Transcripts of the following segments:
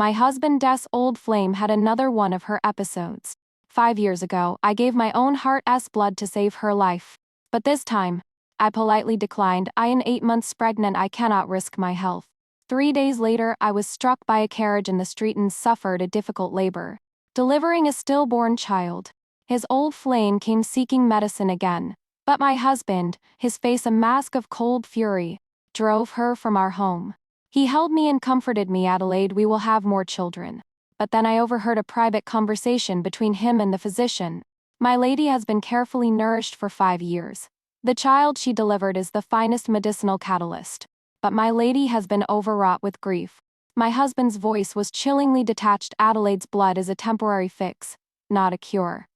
My husband's old flame had another one of her episodes. 5 years ago, I gave my own heart's blood to save her life. But this time, I politely declined. I am 8 months pregnant. I cannot risk my health. 3 days later, I was struck by a carriage in the street and suffered a difficult labor, delivering a stillborn child. His old flame came seeking medicine again. But my husband, his face a mask of cold fury, drove her from our home. He held me and comforted me. Adelaide, we will have more children. But then I overheard a private conversation between him and the physician. My lady has been carefully nourished for 5 years. The child she delivered is the finest medicinal catalyst. But my lady has been overwrought with grief. My husband's voice was chillingly detached. Adelaide's blood is a temporary fix, not a cure.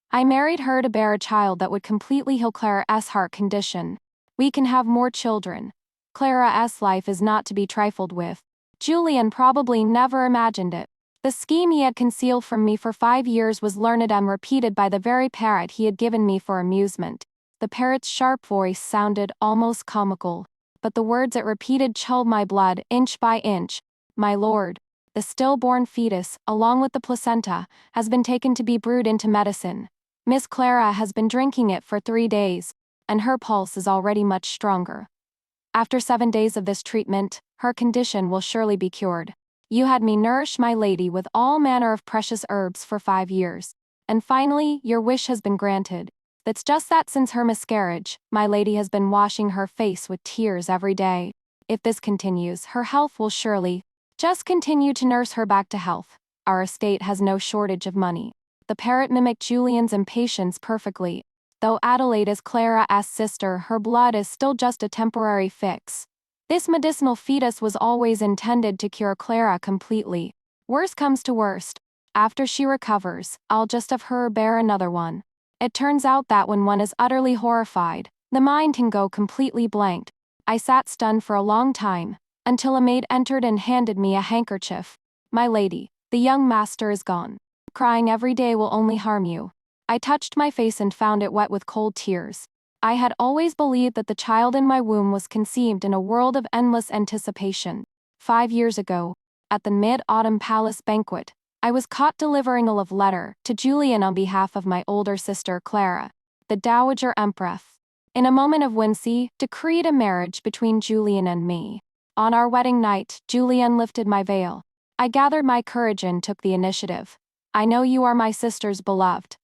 I married her to bear a child that would completely heal Clara's heart condition. We can have more children. Clara's life is not to be trifled with. Julian probably never imagined it. The scheme he had concealed from me for 5 years was learned and repeated by the very parrot he had given me for amusement. The parrot's sharp voice sounded almost comical, but the words it repeated chilled my blood inch by inch. My lord, the stillborn fetus, along with the placenta, has been taken to be brewed into medicine. Miss Clara has been drinking it for 3 days, and her pulse is already much stronger. After 7 days of this treatment, her condition will surely be cured. You had me nourish my lady with all manner of precious herbs for 5 years. And finally, your wish has been granted. It's just that since her miscarriage, my lady has been washing her face with tears every day. If this continues, her health will surely. Just continue to nurse her back to health. Our estate has no shortage of money. The parrot mimicked Julian's impatience perfectly. Though Adelaide is Clara's sister, her blood is still just a temporary fix. This medicinal fetus was always intended to cure Clara completely. Worst comes to worst. After she recovers, I'll just have her bear another one. It turns out that when one is utterly horrified, the mind can go completely blank. I sat stunned for a long time, until a maid entered and handed me a handkerchief. My lady, the young master is gone. Crying every day will only harm you. I touched my face and found it wet with cold tears. I had always believed that the child in my womb was conceived in a world of endless anticipation. 5 years ago, at the Mid-Autumn Palace banquet, I was caught delivering a love letter to Julian on behalf of my older sister Clara, the Dowager Empress. In a moment of whimsy, decreed a marriage between Julian and me. On our wedding night, Julian lifted my veil. I gathered my courage and took the initiative. I know you are my sister's beloved.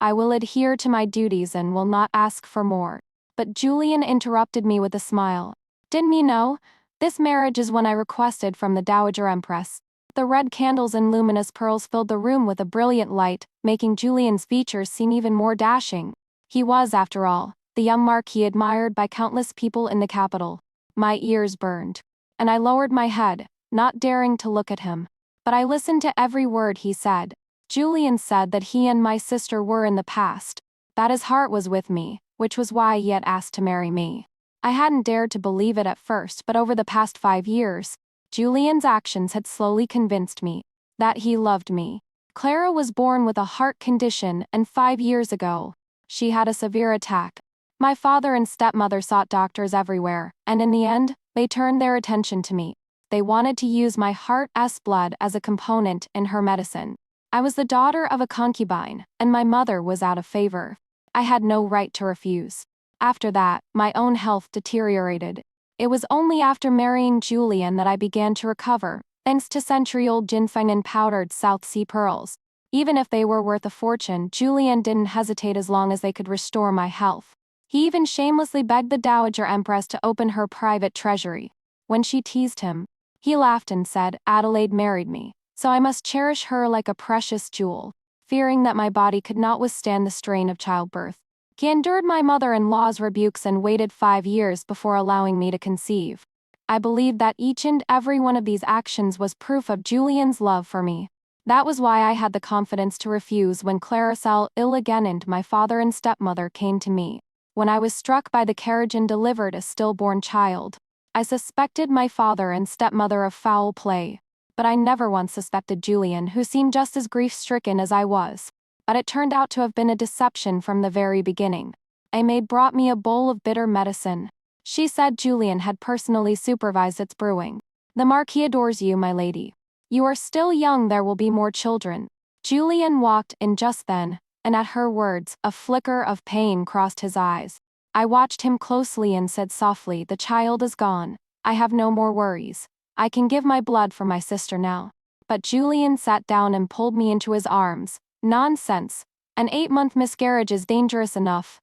I will adhere to my duties and will not ask for more. But Julian interrupted me with a smile. Didn't you know? This marriage is one I requested from the Dowager Empress. The red candles and luminous pearls filled the room with a brilliant light, making Julian's features seem even more dashing. He was, after all, the young marquis admired by countless people in the capital. My ears burned, and I lowered my head, not daring to look at him. But I listened to every word he said. Julian said that he and my sister were in the past, that his heart was with me, which was why he had asked to marry me. I hadn't dared to believe it at first, but over the past 5 years, Julian's actions had slowly convinced me that he loved me. Clara was born with a heart condition, and 5 years ago, she had a severe attack. My father and stepmother sought doctors everywhere, and in the end, they turned their attention to me. They wanted to use my heart's blood as a component in her medicine. I was the daughter of a concubine, and my mother was out of favor. I had no right to refuse. After that, my own health deteriorated. It was only after marrying Julian that I began to recover, thanks to century-old ginseng and powdered South Sea pearls. Even if they were worth a fortune, Julian didn't hesitate as long as they could restore my health. He even shamelessly begged the Dowager Empress to open her private treasury. When she teased him, he laughed and said, Adelaide married me, so I must cherish her like a precious jewel. Fearing that my body could not withstand the strain of childbirth, he endured my mother-in-law's rebukes and waited 5 years before allowing me to conceive. I believe that each and every one of these actions was proof of Julian's love for me. That was why I had the confidence to refuse when Clara fell ill again and my father and stepmother came to me. When I was struck by the carriage and delivered a stillborn child, I suspected my father and stepmother of foul play. But I never once suspected Julian, who seemed just as grief-stricken as I was. But it turned out to have been a deception from the very beginning. A maid brought me a bowl of bitter medicine. She said Julian had personally supervised its brewing. The Marquis adores you, my lady. You are still young, there will be more children. Julian walked in just then, and at her words, a flicker of pain crossed his eyes. I watched him closely and said softly, the child is gone. I have no more worries. I can give my blood for my sister now. But Julian sat down and pulled me into his arms. Nonsense. An 8-month miscarriage is dangerous enough.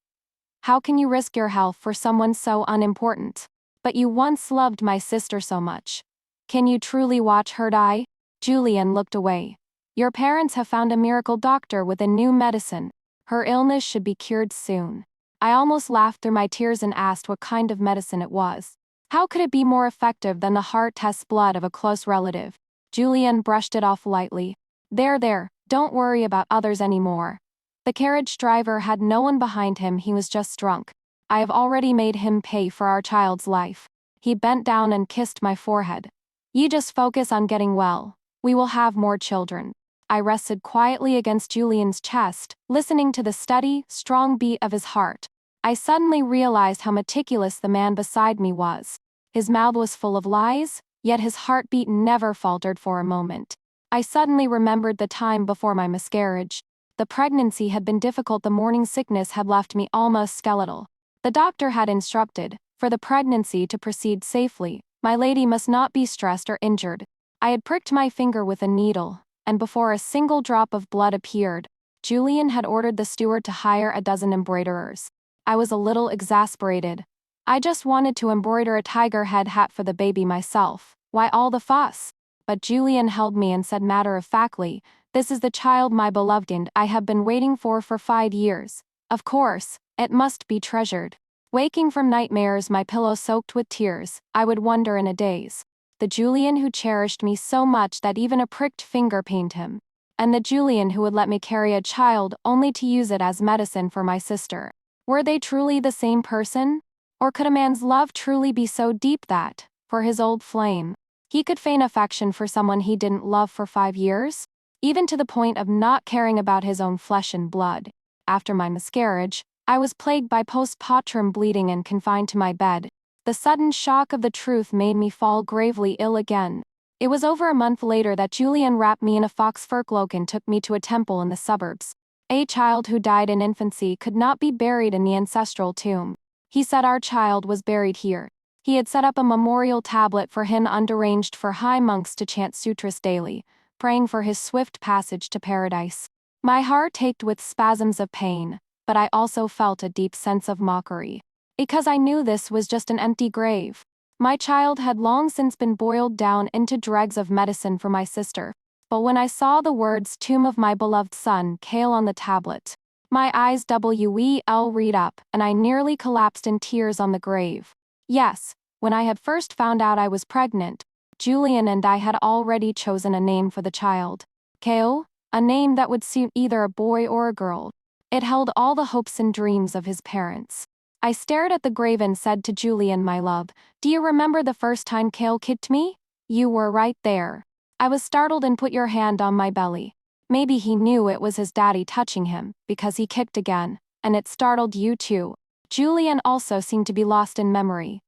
How can you risk your health for someone so unimportant? But you once loved my sister so much. Can you truly watch her die? Julian looked away. Your parents have found a miracle doctor with a new medicine. Her illness should be cured soon. I almost laughed through my tears and asked what kind of medicine it was. How could it be more effective than the heart test blood of a close relative? Julian brushed it off lightly. There, don't worry about others anymore. The carriage driver had no one behind him, he was just drunk. I have already made him pay for our child's life. He bent down and kissed my forehead. You just focus on getting well. We will have more children. I rested quietly against Julian's chest, listening to the steady, strong beat of his heart. I suddenly realized how meticulous the man beside me was. His mouth was full of lies, yet his heartbeat never faltered for a moment. I suddenly remembered the time before my miscarriage. The pregnancy had been difficult, the morning sickness had left me almost skeletal. The doctor had instructed, for the pregnancy to proceed safely, my lady must not be stressed or injured. I had pricked my finger with a needle, and before a single drop of blood appeared, Julian had ordered the steward to hire a dozen embroiderers. I was a little exasperated. I just wanted to embroider a tiger head hat for the baby myself. Why all the fuss? But Julian held me and said matter-of-factly, this is the child my beloved and I have been waiting for 5 years. Of course, it must be treasured. Waking from nightmares, my pillow soaked with tears, I would wonder in a daze. The Julian who cherished me so much that even a pricked finger pained him. And the Julian who would let me carry a child only to use it as medicine for my sister. Were they truly the same person? Or could a man's love truly be so deep that, for his old flame, he could feign affection for someone he didn't love for 5 years? Even to the point of not caring about his own flesh and blood. After my miscarriage, I was plagued by postpartum bleeding and confined to my bed. The sudden shock of the truth made me fall gravely ill again. It was over a month later that Julian wrapped me in a fox fur cloak and took me to a temple in the suburbs. A child who died in infancy could not be buried in the ancestral tomb. He said our child was buried here. He had set up a memorial tablet for him and arranged for high monks to chant sutras daily, praying for his swift passage to paradise. My heart ached with spasms of pain, but I also felt a deep sense of mockery. Because I knew this was just an empty grave. My child had long since been boiled down into dregs of medicine for my sister. But when I saw the words "Tomb of my beloved son" Cale on the tablet, my eyes read up, and I nearly collapsed in tears on the grave. Yes, when I had first found out I was pregnant, Julian and I had already chosen a name for the child. Cale, a name that would suit either a boy or a girl. It held all the hopes and dreams of his parents. I stared at the grave and said to Julian, my love, do you remember the first time Cale kicked me? You were right there. I was startled and put your hand on my belly. Maybe he knew it was his daddy touching him, because he kicked again, and it startled you too. Julian also seemed to be lost in memory.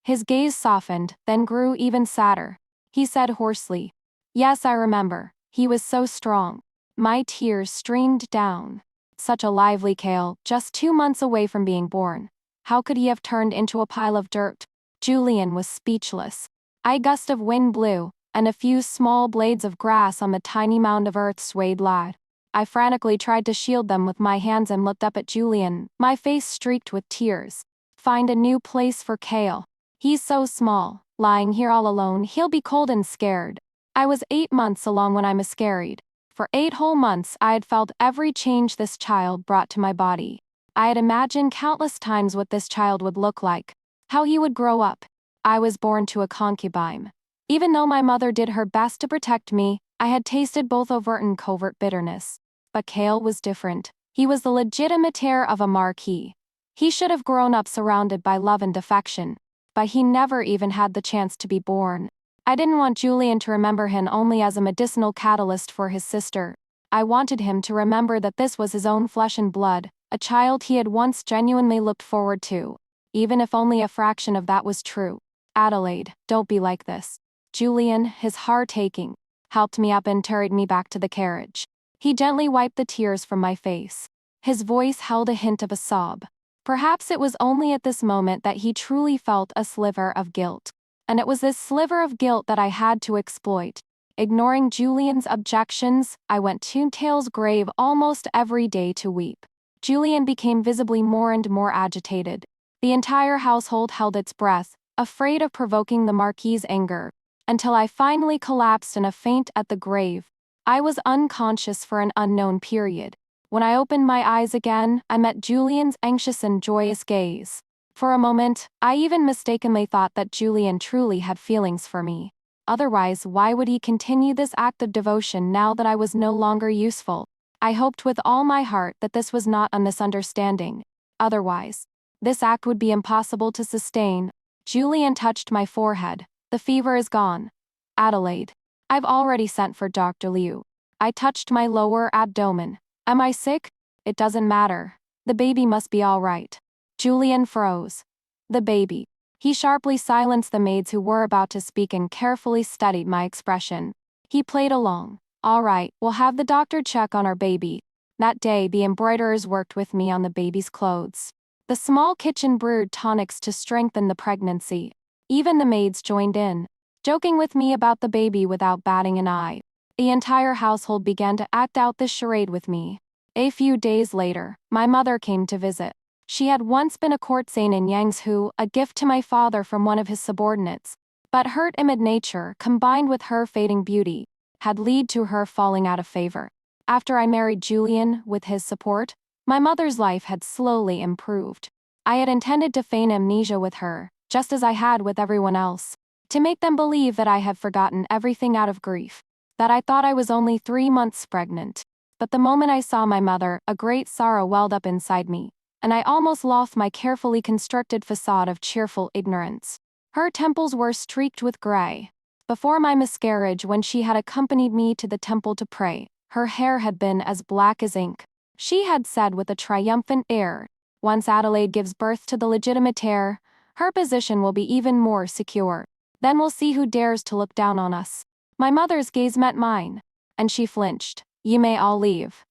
His gaze softened, then grew even sadder. He said hoarsely, yes, I remember. He was so strong. My tears streamed down. Such a lively Cale, just 2 months away from being born. How could he have turned into a pile of dirt? Julian was speechless. A gust of wind blew, and a few small blades of grass on the tiny mound of earth swayed loud. I frantically tried to shield them with my hands and looked up at Julian, my face streaked with tears. Find a new place for Cale. He's so small, lying here all alone, he'll be cold and scared. I was 8 months along when I miscarried. For 8 whole months I had felt every change this child brought to my body. I had imagined countless times what this child would look like, how he would grow up. I was born to a concubine. Even though my mother did her best to protect me, I had tasted both overt and covert bitterness. But Cale was different. He was the legitimate heir of a marquis. He should have grown up surrounded by love and affection. But he never even had the chance to be born. I didn't want Julian to remember him only as a medicinal catalyst for his sister. I wanted him to remember that this was his own flesh and blood, a child he had once genuinely looked forward to. Even if only a fraction of that was true. Adelaide, don't be like this. Julian, his heart aching. helped me up and carried me back to the carriage. He gently wiped the tears from my face. His voice held a hint of a sob. Perhaps it was only at this moment that he truly felt a sliver of guilt. And it was this sliver of guilt that I had to exploit. Ignoring Julian's objections, I went to Tail's grave almost every day to weep. Julian became visibly more and more agitated. The entire household held its breath, afraid of provoking the Marquis's anger, until I finally collapsed in a faint at the grave. I was unconscious for an unknown period. When I opened my eyes again, I met Julian's anxious and joyous gaze. For a moment, I even mistakenly thought that Julian truly had feelings for me. Otherwise, why would he continue this act of devotion now that I was no longer useful? I hoped with all my heart that this was not a misunderstanding. Otherwise, this act would be impossible to sustain. Julian touched my forehead. The fever is gone. Adelaide. I've already sent for Dr. Liu. I touched my lower abdomen. Am I sick? It doesn't matter. The baby must be all right. Julian froze. The baby. He sharply silenced the maids who were about to speak and carefully studied my expression. He played along. All right, we'll have the doctor check on our baby. That day the embroiderers worked with me on the baby's clothes. The small kitchen brewed tonics to strengthen the pregnancy. Even the maids joined in, joking with me about the baby without batting an eye. The entire household began to act out this charade with me. A few days later, my mother came to visit. She had once been a courtesan in Yangzhou, a gift to my father from one of his subordinates. But her timid nature, combined with her fading beauty, had led to her falling out of favor. After I married Julian, with his support, my mother's life had slowly improved. I had intended to feign amnesia with her, just as I had with everyone else, to make them believe that I had forgotten everything out of grief, that I thought I was only 3 months pregnant. But the moment I saw my mother, a great sorrow welled up inside me, and I almost lost my carefully constructed facade of cheerful ignorance. Her temples were streaked with gray. Before my miscarriage, when she had accompanied me to the temple to pray, her hair had been as black as ink. She had said with a triumphant air, "Once Adelaide gives birth to the legitimate heir, her position will be even more secure. Then we'll see who dares to look down on us." My mother's gaze met mine, and she flinched. "You may all leave.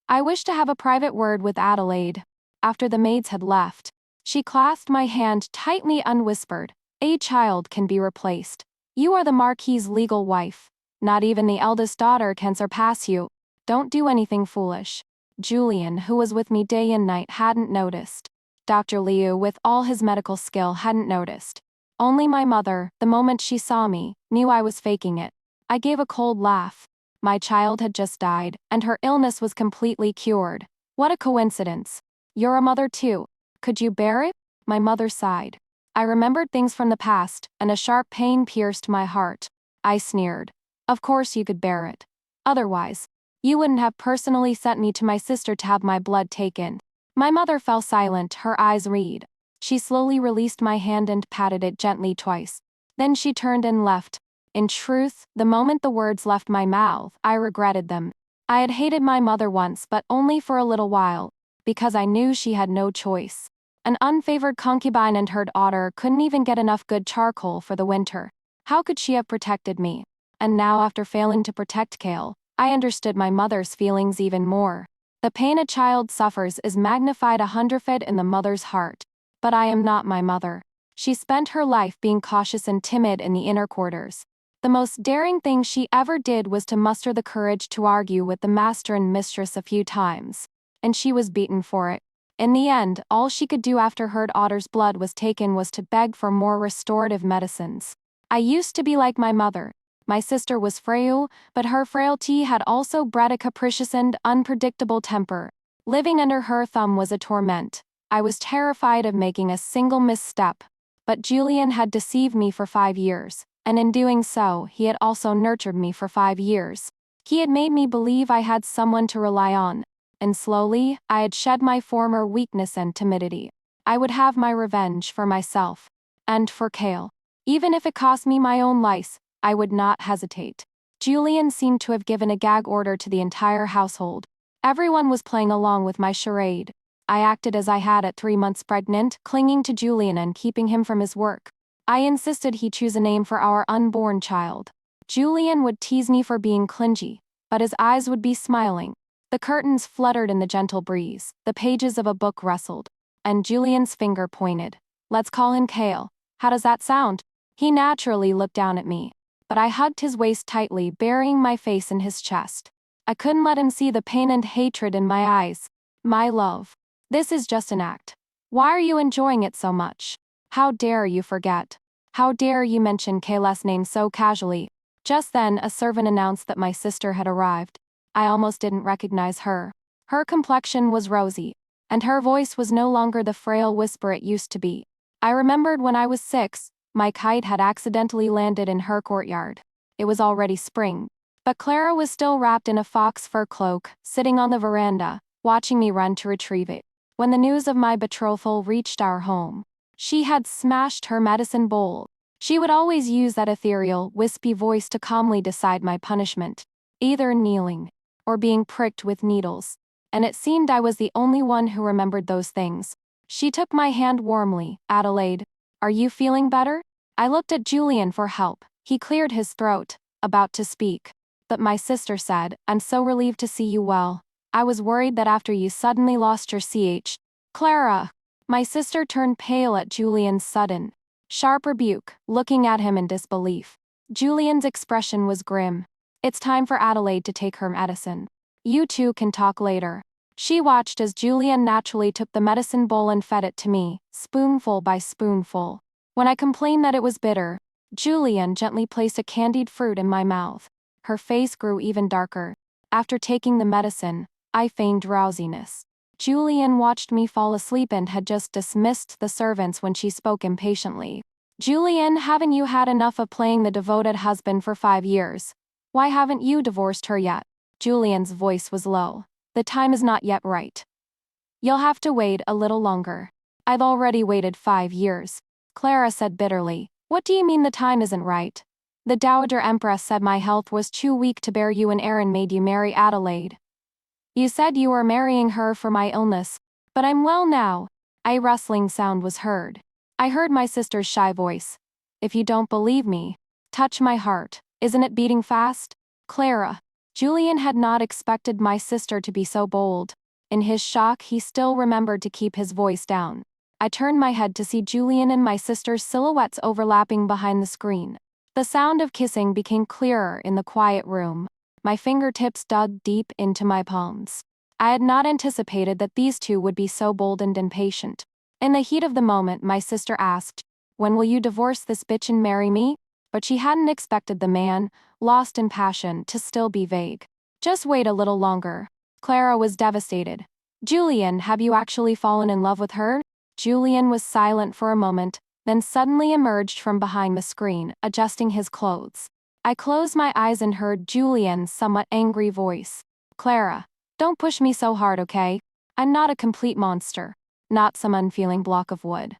I wish to have a private word with Adelaide." After the maids had left, she clasped my hand tightly and whispered, "A child can be replaced. You are the Marquis's legal wife. Not even the eldest daughter can surpass you. Don't do anything foolish." Julian, who was with me day and night, hadn't noticed. Dr. Liu, with all his medical skill, hadn't noticed. Only my mother, the moment she saw me, knew I was faking it. I gave a cold laugh. My child had just died, and her illness was completely cured. What a coincidence. You're a mother too. Could you bear it? My mother sighed. I remembered things from the past, and a sharp pain pierced my heart. I sneered. Of course you could bear it. Otherwise, you wouldn't have personally sent me to my sister to have my blood taken. My mother fell silent, her eyes red. She slowly released my hand and patted it gently twice. Then she turned and left. In truth, the moment the words left my mouth, I regretted them. I had hated my mother once, but only for a little while, because I knew she had no choice. An unfavored concubine and her daughter couldn't even get enough good charcoal for the winter. How could she have protected me? And now, after failing to protect Kale, I understood my mother's feelings even more. The pain a child suffers is magnified 100-fold in the mother's heart. But I am not my mother. She spent her life being cautious and timid in the inner quarters. The most daring thing she ever did was to muster the courage to argue with the master and mistress a few times. And she was beaten for it. In the end, all she could do after her daughter's blood was taken was to beg for more restorative medicines. I used to be like my mother. My sister was frail, but her frailty had also bred a capricious and unpredictable temper. Living under her thumb was a torment. I was terrified of making a single misstep. But Julian had deceived me for 5 years, and in doing so, he had also nurtured me for 5 years. He had made me believe I had someone to rely on. And slowly, I had shed my former weakness and timidity. I would have my revenge for myself. And for Kale. Even if it cost me my own life, I would not hesitate. Julian seemed to have given a gag order to the entire household. Everyone was playing along with my charade. I acted as I had at 3 months pregnant, clinging to Julian and keeping him from his work. I insisted he choose a name for our unborn child. Julian would tease me for being clingy, but his eyes would be smiling. The curtains fluttered in the gentle breeze, the pages of a book rustled, and Julian's finger pointed. Let's call him Kale. How does that sound? He naturally looked down at me, but I hugged his waist tightly, burying my face in his chest. I couldn't let him see the pain and hatred in my eyes. My love. This is just an act. Why are you enjoying it so much? How dare you forget? How dare you mention Kayla's name so casually? Just then, a servant announced that my sister had arrived. I almost didn't recognize her. Her complexion was rosy, and her voice was no longer the frail whisper it used to be. I remembered when I was 6, my kite had accidentally landed in her courtyard. It was already spring, but Clara was still wrapped in a fox fur cloak, sitting on the veranda, watching me run to retrieve it. When the news of my betrothal reached our home, she had smashed her medicine bowl. She would always use that ethereal, wispy voice to calmly decide my punishment, either kneeling or being pricked with needles. And it seemed I was the only one who remembered those things. She took my hand warmly. Adelaide, are you feeling better? I looked at Julian for help. He cleared his throat, about to speak. But my sister said, I'm so relieved to see you well. I was worried that after you suddenly lost your Clara. My sister turned pale at Julian's sudden, sharp rebuke, looking at him in disbelief. Julian's expression was grim. It's time for Adelaide to take her medicine. You two can talk later. She watched as Julian naturally took the medicine bowl and fed it to me, spoonful by spoonful. When I complained that it was bitter, Julian gently placed a candied fruit in my mouth. Her face grew even darker. After taking the medicine, I feigned drowsiness. Julian watched me fall asleep and had just dismissed the servants when she spoke impatiently. Julian, haven't you had enough of playing the devoted husband for 5 years? Why haven't you divorced her yet? Julian's voice was low. The time is not yet right. You'll have to wait a little longer. I've already waited 5 years. Clara said bitterly. What do you mean the time isn't right? The Dowager Empress said my health was too weak to bear you and Aaron made you marry Adelaide. You said you were marrying her for my illness, but I'm well now. A rustling sound was heard. I heard my sister's shy voice. If you don't believe me, touch my heart. Isn't it beating fast? Clara. Julian had not expected my sister to be so bold. In his shock, he still remembered to keep his voice down. I turned my head to see Julian and my sister's silhouettes overlapping behind the screen. The sound of kissing became clearer in the quiet room. My fingertips dug deep into my palms. I had not anticipated that these two would be so bold and impatient. In the heat of the moment, my sister asked, when will you divorce this bitch and marry me? But she hadn't expected the man, lost in passion, to still be vague. Just wait a little longer. Clara was devastated. Julian, have you actually fallen in love with her? Julian was silent for a moment, then suddenly emerged from behind the screen, adjusting his clothes. I closed my eyes and heard Julian's somewhat angry voice. Clara, don't push me so hard, okay? I'm not a complete monster. Not some unfeeling block of wood.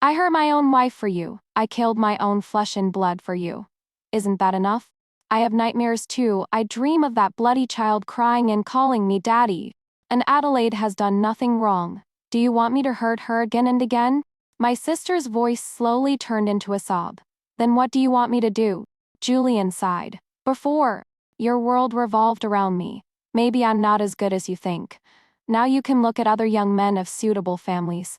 I hurt my own wife for you. I killed my own flesh and blood for you. Isn't that enough? I have nightmares too. I dream of that bloody child crying and calling me daddy. And Adelaide has done nothing wrong. Do you want me to hurt her again and again? My sister's voice slowly turned into a sob. Then what do you want me to do? Julian sighed. Before, your world revolved around me. Maybe I'm not as good as you think. Now you can look at other young men of suitable families.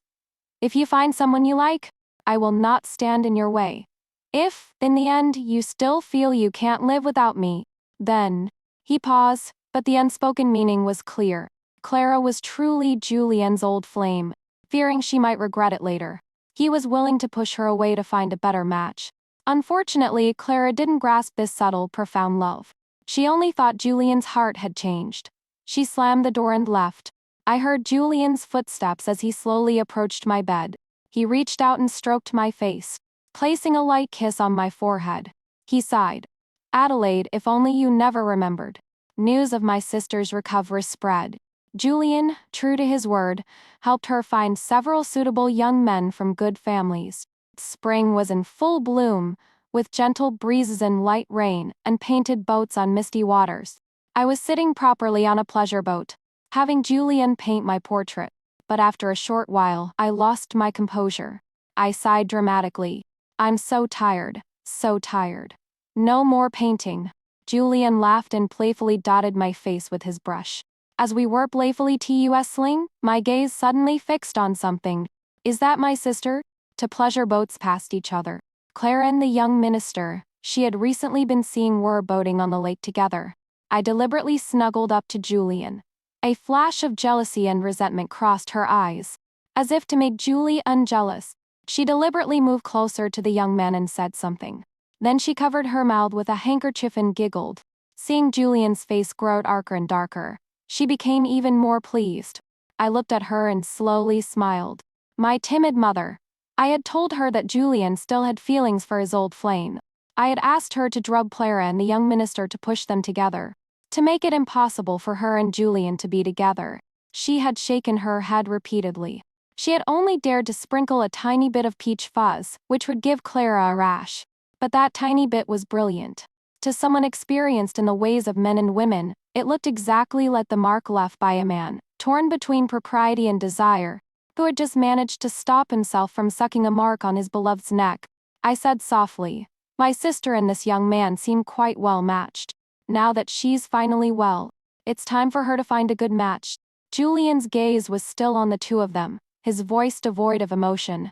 If you find someone you like, I will not stand in your way. If, in the end, you still feel you can't live without me, then... He paused, but the unspoken meaning was clear. Clara was truly Julian's old flame, fearing she might regret it later. He was willing to push her away to find a better match. Unfortunately, Clara didn't grasp this subtle, profound love. She only thought Julian's heart had changed. She slammed the door and left. I heard Julian's footsteps as he slowly approached my bed. He reached out and stroked my face, placing a light kiss on my forehead. He sighed. Adelaide, if only you never remembered. News of my sister's recovery spread. Julian, true to his word, helped her find several suitable young men from good families. Spring was in full bloom, with gentle breezes and light rain, and painted boats on misty waters. I was sitting properly on a pleasure boat, having Julian paint my portrait. But after a short while, I lost my composure. I sighed dramatically. I'm so tired, so tired. No more painting. Julian laughed and playfully dotted my face with his brush. As we were playfully tussling, my gaze suddenly fixed on something. Is that my sister? To pleasure boats past each other. Clara and the young minister, she had recently been seeing, were boating on the lake together. I deliberately snuggled up to Julian. A flash of jealousy and resentment crossed her eyes. As if to make Julie unjealous, she deliberately moved closer to the young man and said something. Then she covered her mouth with a handkerchief and giggled. Seeing Julian's face grow darker and darker, she became even more pleased. I looked at her and slowly smiled. My timid mother. I had told her that Julian still had feelings for his old flame. I had asked her to drug Clara and the young minister to push them together, to make it impossible for her and Julian to be together. She had shaken her head repeatedly. She had only dared to sprinkle a tiny bit of peach fuzz, which would give Clara a rash. But that tiny bit was brilliant. To someone experienced in the ways of men and women, it looked exactly like the mark left by a man, torn between propriety and desire, who had just managed to stop himself from sucking a mark on his beloved's neck. I said softly, my sister and this young man seem quite well matched. Now that she's finally well, it's time for her to find a good match. Julian's gaze was still on the two of them, his voice devoid of emotion.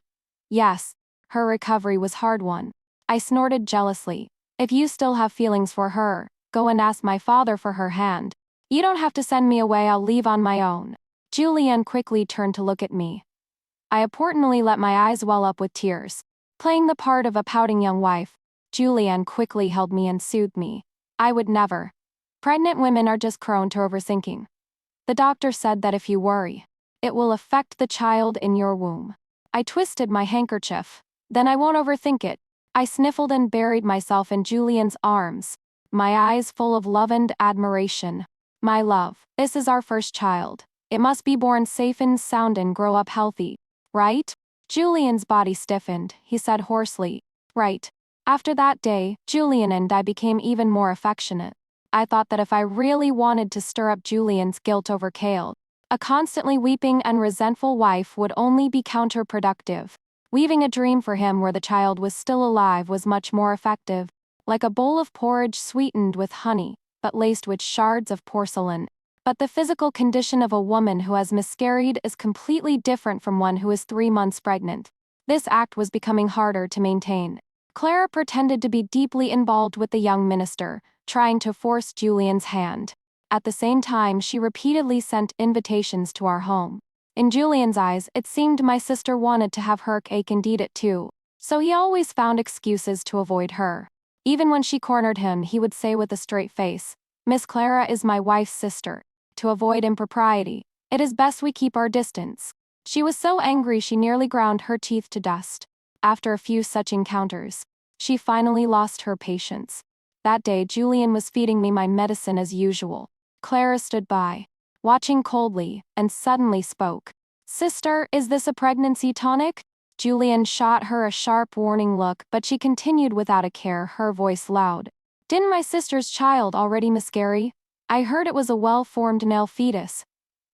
Yes, her recovery was hard won. I snorted jealously. If you still have feelings for her, go and ask my father for her hand. You don't have to send me away, I'll leave on my own. Julian quickly turned to look at me. I importantly let my eyes well up with tears. Playing the part of a pouting young wife, Julian quickly held me and soothed me. I would never. Pregnant women are just prone to overthinking. The doctor said that if you worry, it will affect the child in your womb. I twisted my handkerchief. Then I won't overthink it. I sniffled and buried myself in Julian's arms, my eyes full of love and admiration. My love, this is our first child. It must be born safe and sound and grow up healthy, right? Julian's body stiffened, he said hoarsely. Right. After that day, Julian and I became even more affectionate. I thought that if I really wanted to stir up Julian's guilt over Cale, a constantly weeping and resentful wife would only be counterproductive. Weaving a dream for him where the child was still alive was much more effective, like a bowl of porridge sweetened with honey, but laced with shards of porcelain. But the physical condition of a woman who has miscarried is completely different from one who is 3 months pregnant. This act was becoming harder to maintain. Clara pretended to be deeply involved with the young minister, trying to force Julian's hand. At the same time, she repeatedly sent invitations to our home. In Julian's eyes, it seemed my sister wanted to have her cake and eat it too, so he always found excuses to avoid her. Even when she cornered him, he would say with a straight face, Miss Clara is my wife's sister. To avoid impropriety, it is best we keep our distance. She was so angry she nearly ground her teeth to dust. After a few such encounters, she finally lost her patience. That day Julian was feeding me my medicine as usual. Clara stood by, watching coldly, and suddenly spoke. Sister, is this a pregnancy tonic? Julian shot her a sharp warning look, but she continued without a care, her voice loud. Didn't my sister's child already miscarry? I heard it was a well-formed male fetus.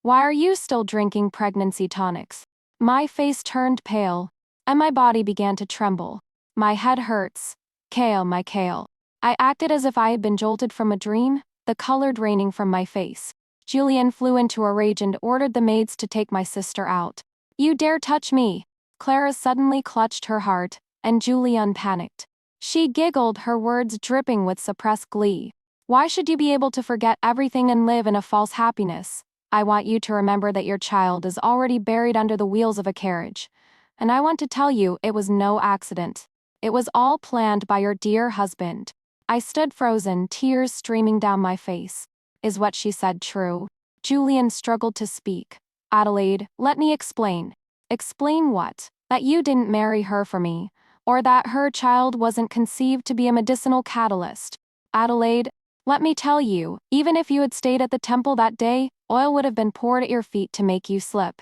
Why are you still drinking pregnancy tonics? My face turned pale, and my body began to tremble. My head hurts. Cale, my Cale. I acted as if I had been jolted from a dream, the color draining from my face. Julian flew into a rage and ordered the maids to take my sister out. You dare touch me! Clara suddenly clutched her heart, and Julian panicked. She giggled, her words dripping with suppressed glee. Why should you be able to forget everything and live in a false happiness? I want you to remember that your child is already buried under the wheels of a carriage. And I want to tell you it was no accident. It was all planned by your dear husband. I stood frozen, tears streaming down my face. Is what she said true? Julian struggled to speak. Adelaide, let me explain. Explain what? That you didn't marry her for me, or that her child wasn't conceived to be a medicinal catalyst. Adelaide, let me tell you, even if you had stayed at the temple that day, oil would have been poured at your feet to make you slip.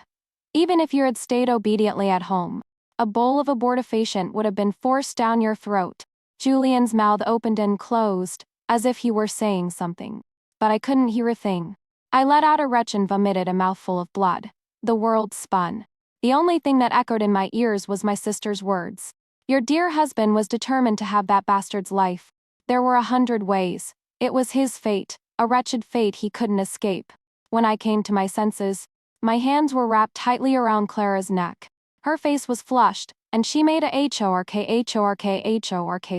Even if you had stayed obediently at home, a bowl of abortifacient would have been forced down your throat. Julian's mouth opened and closed, as if he were saying something. But I couldn't hear a thing. I let out a retch and vomited a mouthful of blood. The world spun. The only thing that echoed in my ears was my sister's words. Your dear husband was determined to have that bastard's life. There were 100 ways. It was his fate, a wretched fate he couldn't escape. When I came to my senses, my hands were wrapped tightly around Clara's neck. Her face was flushed, and she made a HORK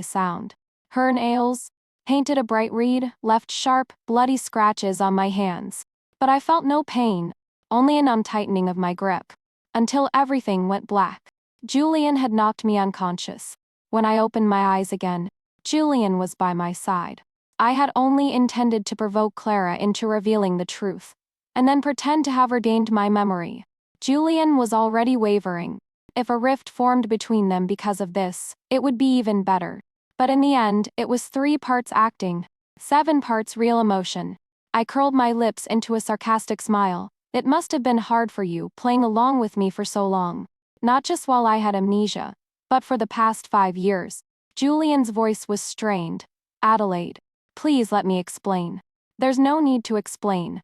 sound. Her nails, painted a bright red, left sharp, bloody scratches on my hands. But I felt no pain, only an untightening of my grip. Until everything went black. Julian had knocked me unconscious. When I opened my eyes again, Julian was by my side. I had only intended to provoke Clara into revealing the truth, and then pretend to have regained my memory. Julian was already wavering. If a rift formed between them because of this, it would be even better. But in the end, it was 3 parts acting, 7 parts real emotion. I curled my lips into a sarcastic smile. It must have been hard for you playing along with me for so long. Not just while I had amnesia, but for the past 5 years. Julian's voice was strained. Adelaide, please let me explain. There's no need to explain.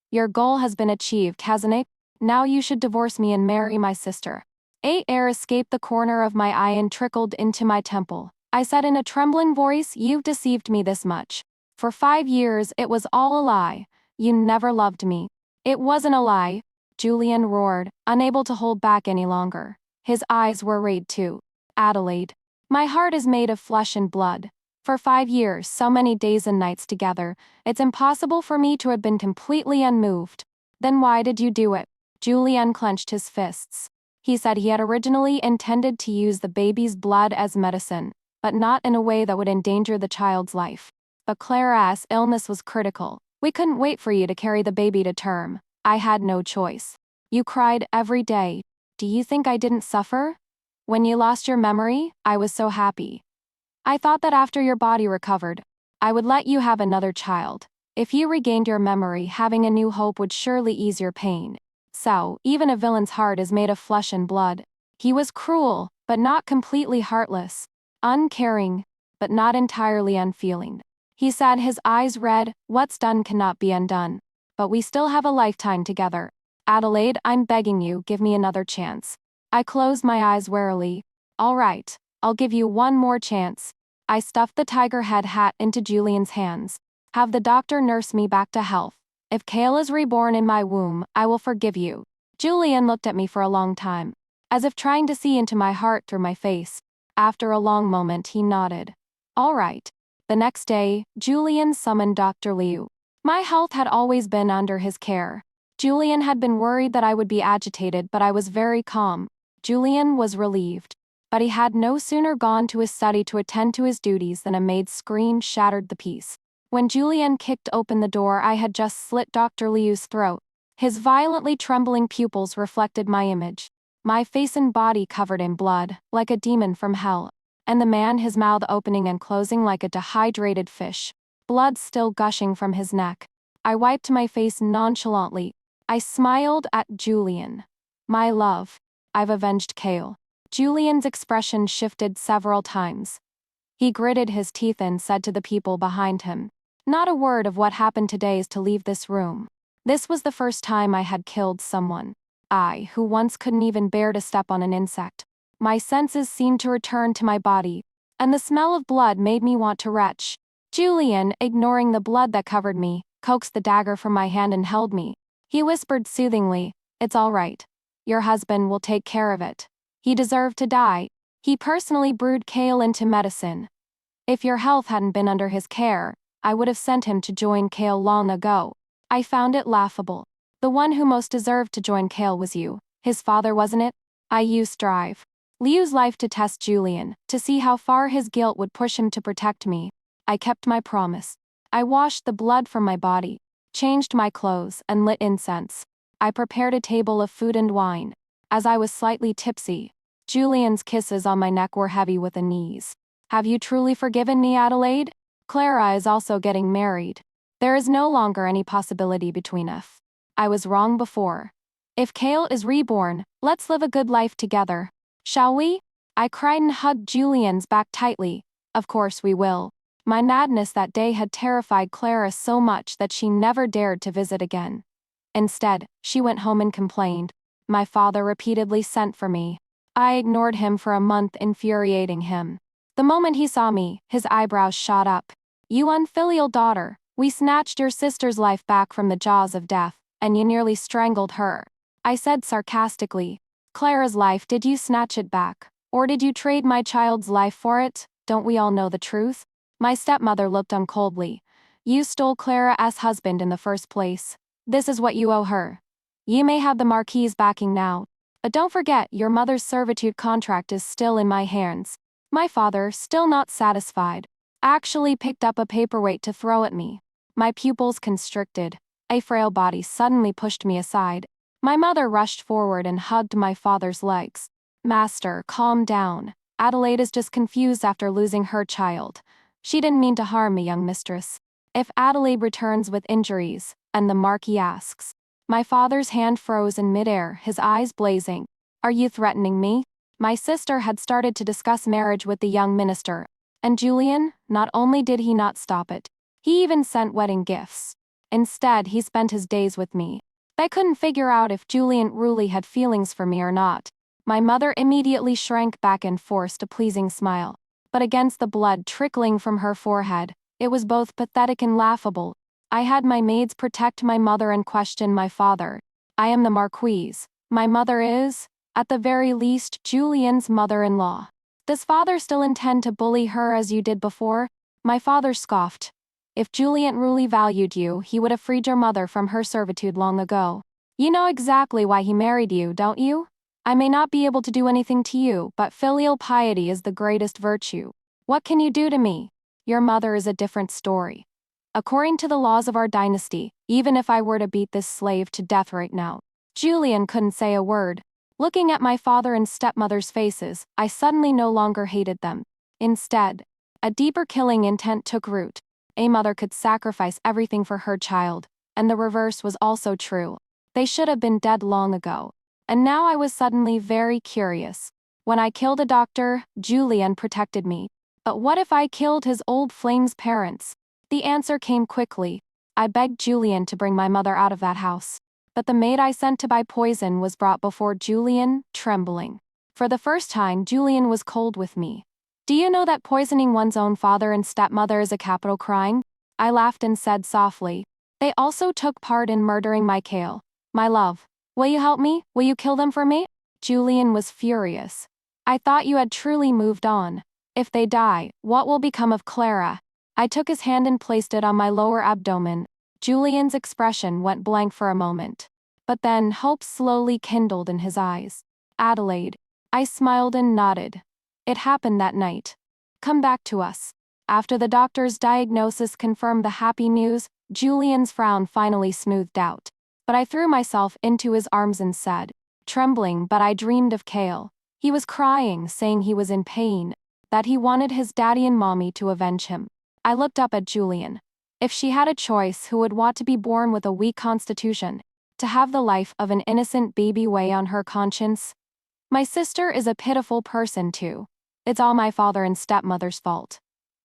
Your goal has been achieved, hasn't it? Now you should divorce me and marry my sister. Air escaped the corner of my eye and trickled into my temple. I said in a trembling voice, you've deceived me this much. For 5 years it was all a lie. You never loved me. It wasn't a lie, Julian roared, unable to hold back any longer. His eyes were red too. Adelaide, my heart is made of flesh and blood. For 5 years, so many days and nights together, it's impossible for me to have been completely unmoved. Then why did you do it? Julian clenched his fists. He said he had originally intended to use the baby's blood as medicine, but not in a way that would endanger the child's life. But Clara's illness was critical. We couldn't wait for you to carry the baby to term. I had no choice. You cried every day. Do you think I didn't suffer? When you lost your memory, I was so happy. I thought that after your body recovered, I would let you have another child. If you regained your memory, having a new hope would surely ease your pain. So, even a villain's heart is made of flesh and blood. He was cruel, but not completely heartless. Uncaring, but not entirely unfeeling. He said, his eyes red, what's done cannot be undone. But we still have a lifetime together. Adelaide, I'm begging you, give me another chance. I closed my eyes warily. All right, I'll give you one more chance. I stuffed the tiger head hat into Julian's hands. Have the doctor nurse me back to health. If Cale is reborn in my womb, I will forgive you. Julian looked at me for a long time, as if trying to see into my heart through my face. After a long moment, he nodded. All right. The next day, Julian summoned Dr. Liu. My health had always been under his care. Julian had been worried that I would be agitated, but I was very calm. Julian was relieved. But he had no sooner gone to his study to attend to his duties than a maid's scream shattered the peace. When Julian kicked open the door, I had just slit Dr. Liu's throat. His violently trembling pupils reflected my image. My face and body covered in blood, like a demon from hell. And the man, his mouth opening and closing like a dehydrated fish. Blood still gushing from his neck. I wiped my face nonchalantly. I smiled at Julian. My love. I've avenged Cale. Julian's expression shifted several times. He gritted his teeth and said to the people behind him, not a word of what happened today is to leave this room. This was the first time I had killed someone. I, who once couldn't even bear to step on an insect. My senses seemed to return to my body, and the smell of blood made me want to retch. Julian, ignoring the blood that covered me, coaxed the dagger from my hand and held me. He whispered soothingly, it's all right. Your husband will take care of it. He deserved to die. He personally brewed Cale into medicine. If your health hadn't been under his care, I would have sent him to join Cale long ago. I found it laughable. The one who most deserved to join Cale was you. His father, wasn't it? I used strive. Liu's life to test Julian, to see how far his guilt would push him to protect me. I kept my promise. I washed the blood from my body, changed my clothes, and lit incense. I prepared a table of food and wine. As I was slightly tipsy, Julian's kisses on my neck were heavy with unease. Have you truly forgiven me, Adelaide? Clara is also getting married. There is no longer any possibility between us. I was wrong before. If Cale is reborn, let's live a good life together. Shall we? I cried and hugged Julian's back tightly. Of course we will. My madness that day had terrified Clara so much that she never dared to visit again. Instead, she went home and complained. My father repeatedly sent for me. I ignored him for a month, infuriating him. The moment he saw me, his eyebrows shot up. "You unfilial daughter, we snatched your sister's life back from the jaws of death, and you nearly strangled her," I said sarcastically. "Clara's life, did you snatch it back? Or did you trade my child's life for it? Don't we all know the truth?" My stepmother looked on coldly. "You stole Clara's husband in the first place. This is what you owe her. You may have the Marquis's backing now, but don't forget your mother's servitude contract is still in my hands." My father, still not satisfied, actually picked up a paperweight to throw at me. My pupils constricted. A frail body suddenly pushed me aside. My mother rushed forward and hugged my father's legs. "Master, calm down. Adelaide is just confused after losing her child. She didn't mean to harm me, young mistress. If Adelaide returns with injuries, and the Marquis asks." My father's hand froze in midair, his eyes blazing. "Are you threatening me?" My sister had started to discuss marriage with the young minister, and Julian, not only did he not stop it, he even sent wedding gifts. Instead, he spent his days with me. I couldn't figure out if Julian really had feelings for me or not. My mother immediately shrank back and forced a pleasing smile. But against the blood trickling from her forehead, it was both pathetic and laughable. I had my maids protect my mother and question my father. "I am the Marquise. My mother is, at the very least, Julian's mother-in-law. Does father still intend to bully her as you did before?" My father scoffed. "If Julian really valued you, he would have freed your mother from her servitude long ago. You know exactly why he married you, don't you? I may not be able to do anything to you, but filial piety is the greatest virtue. What can you do to me? Your mother is a different story. According to the laws of our dynasty, even if I were to beat this slave to death right now." Julian couldn't say a word. Looking at my father and stepmother's faces, I suddenly no longer hated them. Instead, a deeper killing intent took root. A mother could sacrifice everything for her child, and the reverse was also true. They should have been dead long ago. And now I was suddenly very curious. When I killed a doctor, Julian protected me. But what if I killed his old flame's parents? The answer came quickly. I begged Julian to bring my mother out of that house. But the maid I sent to buy poison was brought before Julian, trembling. For the first time, Julian was cold with me. "Do you know that poisoning one's own father and stepmother is a capital crime?" I laughed and said softly. "They also took part in murdering my Kale. My love, will you help me? Will you kill them for me?" Julian was furious. "I thought you had truly moved on. If they die, what will become of Clara?" I took his hand and placed it on my lower abdomen. Julian's expression went blank for a moment. But then hope slowly kindled in his eyes. "Adelaide." I smiled and nodded. "It happened that night. Come back to us." After the doctor's diagnosis confirmed the happy news, Julian's frown finally smoothed out. But I threw myself into his arms and said, trembling, "But I dreamed of Kale. He was crying, saying he was in pain, that he wanted his daddy and mommy to avenge him." I looked up at Julian. If she had a choice, who would want to be born with a weak constitution, to have the life of an innocent baby weigh on her conscience? My sister is a pitiful person too. It's all my father and stepmother's fault.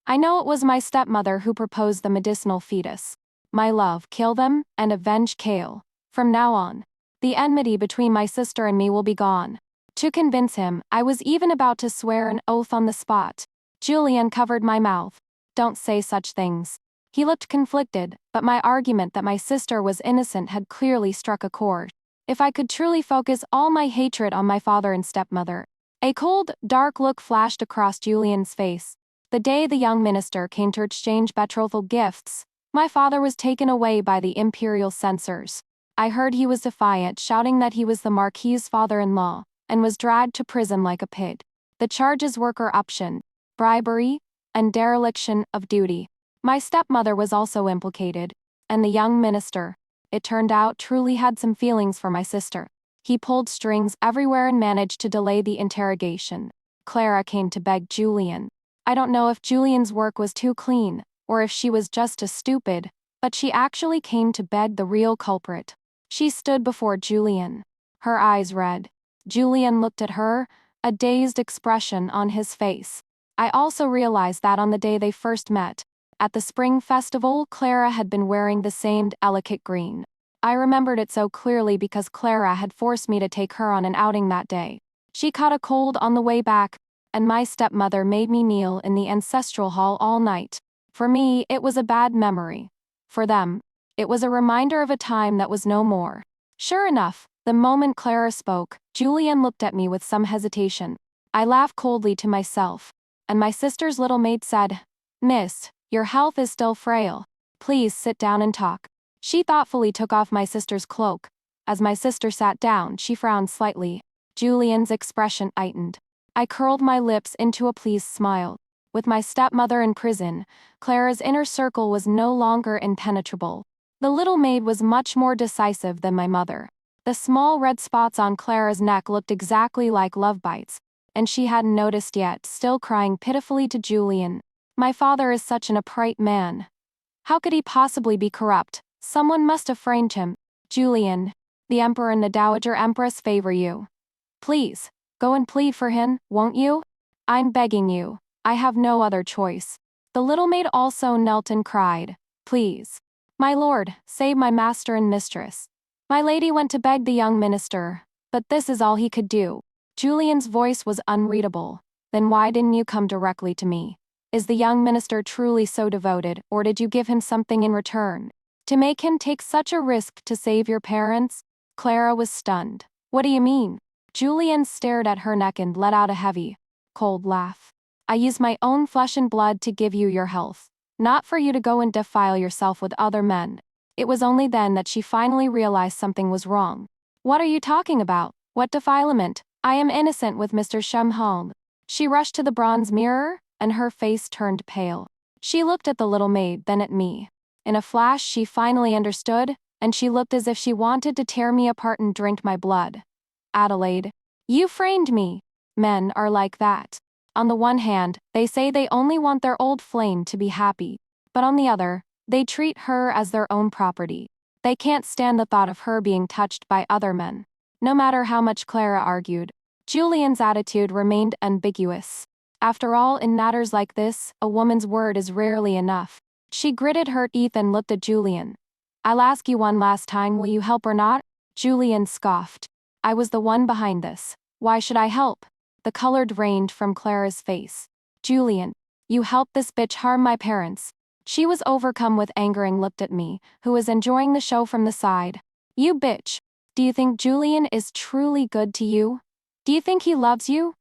I know it was my stepmother who proposed the medicinal fetus. My love, kill them, and avenge Kale. From now on, the enmity between my sister and me will be gone. To convince him, I was even about to swear an oath on the spot. Julian covered my mouth. "Don't say such things." He looked conflicted, but my argument that my sister was innocent had clearly struck a chord. If I could truly focus all my hatred on my father and stepmother. A cold, dark look flashed across Julian's face. The day the young minister came to exchange betrothal gifts, my father was taken away by the imperial censors. I heard he was defiant, shouting that he was the Marquis's father-in-law, and was dragged to prison like a pig. The charges were corruption, bribery, and dereliction of duty. My stepmother was also implicated, and the young minister, it turned out, truly had some feelings for my sister. He pulled strings everywhere and managed to delay the interrogation. Clara came to beg Julian. I don't know if Julian's work was too clean, or if she was just as stupid, but she actually came to beg the real culprit. She stood before Julian, her eyes red. Julian looked at her, a dazed expression on his face. I also realized that on the day they first met, at the spring festival, Clara had been wearing the same delicate green. I remembered it so clearly because Clara had forced me to take her on an outing that day. She caught a cold on the way back, and my stepmother made me kneel in the ancestral hall all night. For me, it was a bad memory. For them, it was a reminder of a time that was no more. Sure enough, the moment Clara spoke, Julian looked at me with some hesitation. I laughed coldly to myself, and my sister's little maid said, "Miss, your health is still frail. Please sit down and talk." She thoughtfully took off my sister's cloak. As my sister sat down, she frowned slightly. Julian's expression heightened. I curled my lips into a pleased smile. With my stepmother in prison, Clara's inner circle was no longer impenetrable. The little maid was much more decisive than my mother. The small red spots on Clara's neck looked exactly like love bites, and she hadn't noticed yet, still crying pitifully to Julian. "My father is such an upright man. How could he possibly be corrupt? Someone must have framed him. Julian, the Emperor and the Dowager Empress favor you. Please, go and plead for him, won't you? I'm begging you. I have no other choice." The little maid also knelt and cried, "Please, my lord, save my master and mistress." My lady went to beg the young minister, but this is all he could do. Julian's voice was unreadable. "Then why didn't you come directly to me? Is the young minister truly so devoted, or did you give him something in return? To make him take such a risk to save your parents?" Clara was stunned. "What do you mean?" Julian stared at her neck and let out a heavy, cold laugh. "I used my own flesh and blood to give you your health, not for you to go and defile yourself with other men." It was only then that she finally realized something was wrong. "What are you talking about? What defilement? I am innocent with Mr. Shumhong." She rushed to the bronze mirror, and her face turned pale. She looked at the little maid, then at me. In a flash she finally understood, and she looked as if she wanted to tear me apart and drink my blood. "Adelaide, you framed me." Men are like that. On the one hand, they say they only want their old flame to be happy, but on the other, they treat her as their own property. They can't stand the thought of her being touched by other men. No matter how much Clara argued, Julian's attitude remained ambiguous. After all, in matters like this, a woman's word is rarely enough. She gritted her teeth and looked at Julian. "I'll ask you one last time, will you help or not?" Julian scoffed. "I was the one behind this. Why should I help?" The color drained from Clara's face. "Julian, you helped this bitch harm my parents." She was overcome with anger and looked at me, who was enjoying the show from the side. "You bitch. Do you think Julian is truly good to you? Do you think he loves you?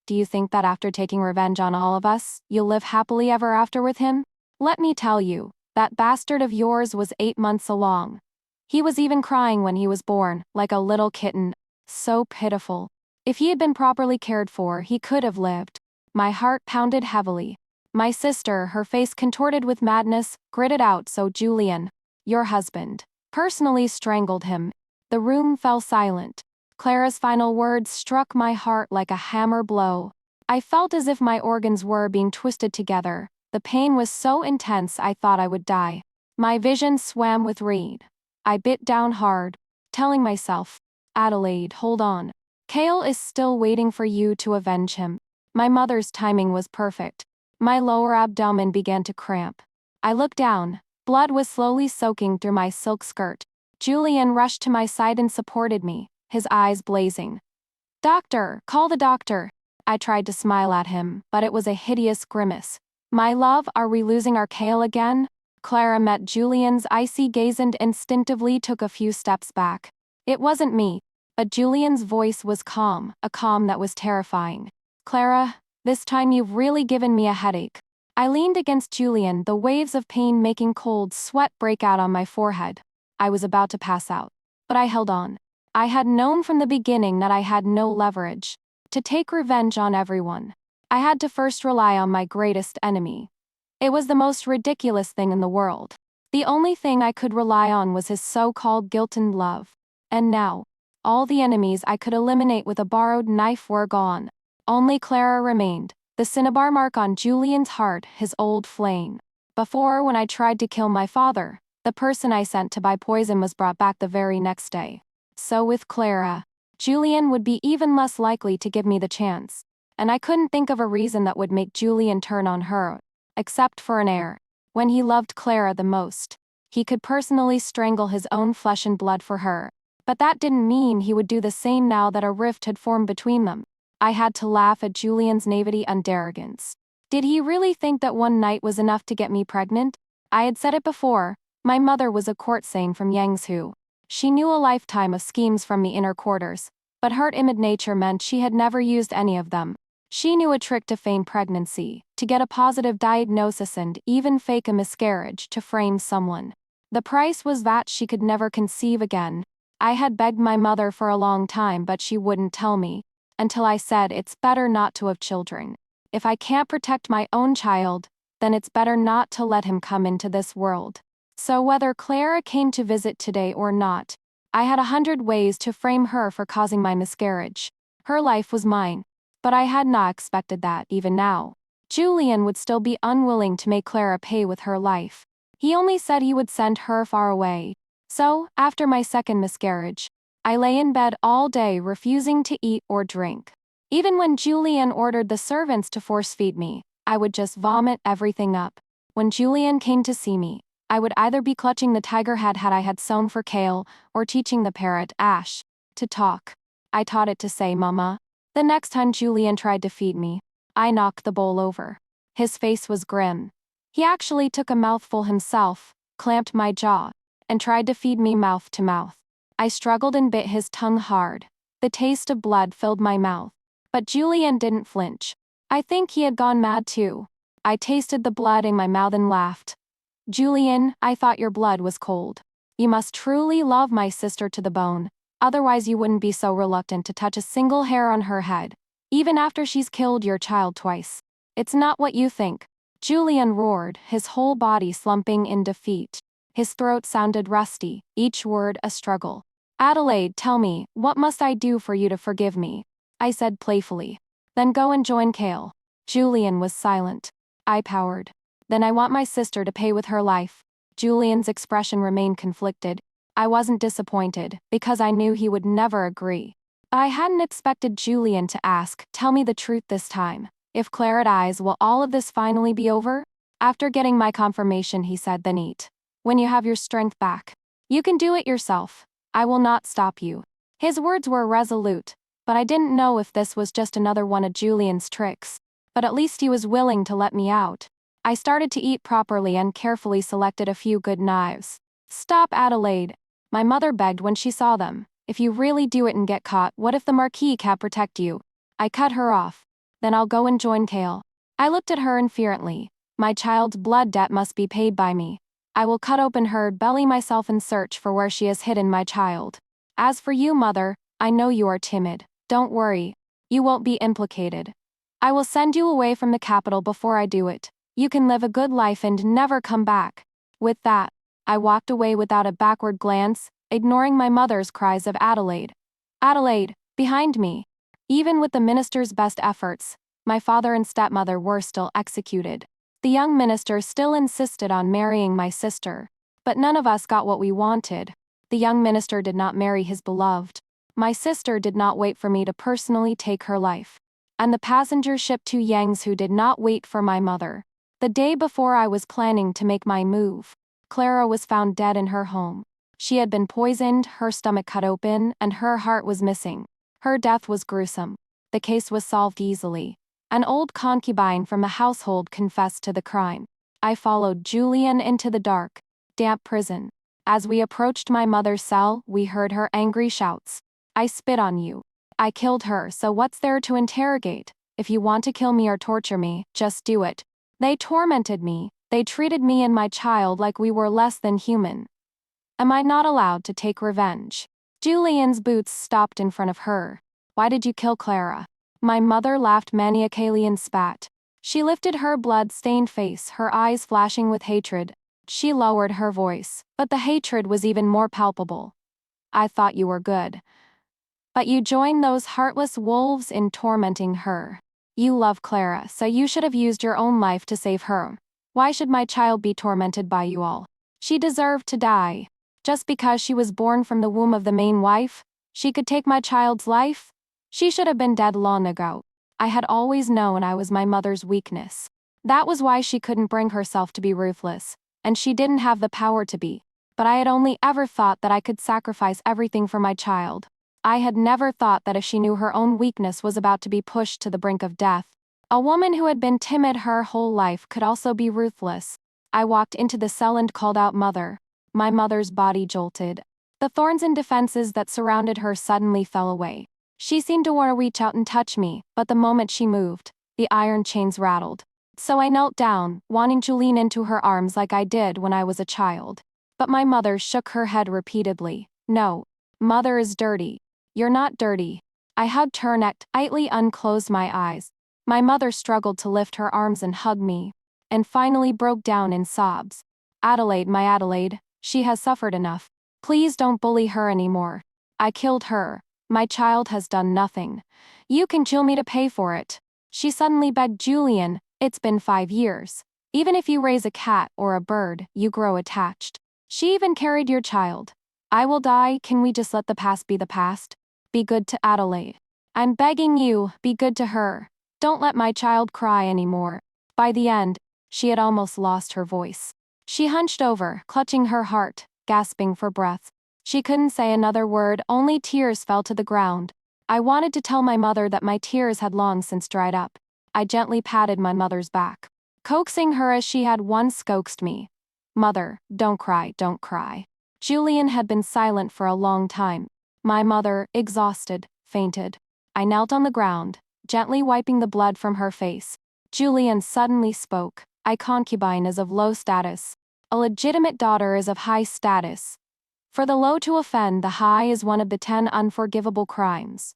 Do you think that after taking revenge on all of us, you'll live happily ever after with him? Let me tell you, that bastard of yours was 8 months along. He was even crying when he was born, like a little kitten. So pitiful. If he had been properly cared for, he could have lived." My heart pounded heavily. My sister, her face contorted with madness, gritted out, "So Julian, your husband, personally strangled him." The room fell silent. Clara's final words struck my heart like a hammer blow. I felt as if my organs were being twisted together. The pain was so intense I thought I would die. My vision swam with rage. I bit down hard, telling myself, "Adelaide, hold on. Cale is still waiting for you to avenge him." My mother's timing was perfect. My lower abdomen began to cramp. I looked down. Blood was slowly soaking through my silk skirt. Julian rushed to my side and supported me, his eyes blazing. "Doctor, call the doctor." I tried to smile at him, but it was a hideous grimace. "My love, are we losing our Cale again?" Clara met Julian's icy gaze and instinctively took a few steps back. It wasn't me. But Julian's voice was calm, a calm that was terrifying. "Clara, this time you've really given me a headache." I leaned against Julian, the waves of pain making cold sweat break out on my forehead. I was about to pass out. But I held on. I had known from the beginning that I had no leverage. To take revenge on everyone, I had to first rely on my greatest enemy. It was the most ridiculous thing in the world. The only thing I could rely on was his so-called guilt and love. And now, all the enemies I could eliminate with a borrowed knife were gone. Only Clara remained, the cinnabar mark on Julian's heart, his old flame. Before, when I tried to kill my father, the person I sent to buy poison was brought back the very next day. So with Clara, Julian would be even less likely to give me the chance. And I couldn't think of a reason that would make Julian turn on her, except for an heir. When he loved Clara the most, he could personally strangle his own flesh and blood for her. But that didn't mean he would do the same now that a rift had formed between them. I had to laugh at Julian's naivety and arrogance. Did he really think that one night was enough to get me pregnant? I had said it before. My mother was a courtesan from Yangzhou. She knew a lifetime of schemes from the inner quarters, but her timid nature meant she had never used any of them. She knew a trick to feign pregnancy, to get a positive diagnosis and even fake a miscarriage to frame someone. The price was that she could never conceive again. I had begged my mother for a long time, but she wouldn't tell me, until I said it's better not to have children. If I can't protect my own child, then it's better not to let him come into this world. So whether Clara came to visit today or not, I had 100 ways to frame her for causing my miscarriage. Her life was mine, but I had not expected that even now. Julian would still be unwilling to make Clara pay with her life. He only said he would send her far away. So, after my second miscarriage, I lay in bed all day refusing to eat or drink. Even when Julian ordered the servants to force-feed me, I would just vomit everything up. When Julian came to see me, I would either be clutching the tiger head I had sewn for Kale, or teaching the parrot, Ash, to talk. I taught it to say mama. The next time Julian tried to feed me, I knocked the bowl over. His face was grim. He actually took a mouthful himself, clamped my jaw, and tried to feed me mouth to mouth. I struggled and bit his tongue hard. The taste of blood filled my mouth. But Julian didn't flinch. I think he had gone mad too. I tasted the blood in my mouth and laughed. Julian, I thought your blood was cold. You must truly love my sister to the bone, otherwise you wouldn't be so reluctant to touch a single hair on her head, even after she's killed your child twice. It's not what you think. Julian roared, his whole body slumping in defeat. His throat sounded rusty, each word a struggle. Adelaide, tell me, what must I do for you to forgive me? I said playfully. Then go and join Kale. Julian was silent. I powered. Then I want my sister to pay with her life. Julian's expression remained conflicted. I wasn't disappointed, because I knew he would never agree. I hadn't expected Julian to ask, tell me the truth this time. If Clara dies, will all of this finally be over? After getting my confirmation, he said, then eat. When you have your strength back. You can do it yourself. I will not stop you. His words were resolute, but I didn't know if this was just another one of Julian's tricks. But at least he was willing to let me out. I started to eat properly and carefully selected a few good knives. Stop, Adelaide. My mother begged when she saw them. If you really do it and get caught, what if the Marquis can't protect you? I cut her off. Then I'll go and join Kale. I looked at her inferently. My child's blood debt must be paid by me. I will cut open her belly myself and search for where she has hidden my child. As for you, mother, I know you are timid. Don't worry. You won't be implicated. I will send you away from the capital before I do it. You can live a good life and never come back. With that, I walked away without a backward glance, ignoring my mother's cries of Adelaide. Adelaide, behind me. Even with the minister's best efforts, my father and stepmother were still executed. The young minister still insisted on marrying my sister, but none of us got what we wanted. The young minister did not marry his beloved. My sister did not wait for me to personally take her life. And the passenger ship to Yangzhou did not wait for my mother. The day before I was planning to make my move, Clara was found dead in her home. She had been poisoned, her stomach cut open, and her heart was missing. Her death was gruesome. The case was solved easily. An old concubine from the household confessed to the crime. I followed Julian into the dark, damp prison. As we approached my mother's cell, we heard her angry shouts. I spit on you. I killed her, so what's there to interrogate? If you want to kill me or torture me, just do it. They tormented me. They treated me and my child like we were less than human. Am I not allowed to take revenge? Julian's boots stopped in front of her. Why did you kill Clara? My mother laughed maniacally and spat. She lifted her blood-stained face, her eyes flashing with hatred. She lowered her voice, but the hatred was even more palpable. I thought you were good. But you joined those heartless wolves in tormenting her. You love Clara, so you should have used your own life to save her. Why should my child be tormented by you all? She deserved to die. Just because she was born from the womb of the main wife, she could take my child's life? She should have been dead long ago. I had always known I was my mother's weakness. That was why she couldn't bring herself to be ruthless, and she didn't have the power to be. But I had only ever thought that I could sacrifice everything for my child. I had never thought that if she knew her own weakness was about to be pushed to the brink of death, A woman who had been timid her whole life could also be ruthless. I walked into the cell and called out "Mother." My mother's body jolted. The thorns and defenses that surrounded her suddenly fell away. She seemed to want to reach out and touch me, but the moment she moved, the iron chains rattled. So I knelt down, wanting to lean into her arms like I did when I was a child. But my mother shook her head repeatedly. "No. Mother is dirty." "You're not dirty." I hugged her neck, tightly unclosed my eyes. My mother struggled to lift her arms and hug me, and finally broke down in sobs. "Adelaide, my Adelaide, she has suffered enough. Please don't bully her anymore. I killed her. My child has done nothing. You can kill me to pay for it." She suddenly begged. "Julian, it's been 5 years. Even if you raise a cat or a bird, you grow attached. She even carried your child. I will die, can we just let the past be the past? Be good to Adelaide. I'm begging you, be good to her. Don't let my child cry anymore." By the end, she had almost lost her voice. She hunched over, clutching her heart, gasping for breath. She couldn't say another word, only tears fell to the ground. I wanted to tell my mother that my tears had long since dried up. I gently patted my mother's back, coaxing her as she had once coaxed me. "Mother, don't cry, don't cry." Julian had been silent for a long time. My mother, exhausted, fainted. I knelt on the ground, gently wiping the blood from her face. Julian suddenly spoke. "A concubine is of low status. A legitimate daughter is of high status. For the low to offend the high is one of the 10 unforgivable crimes.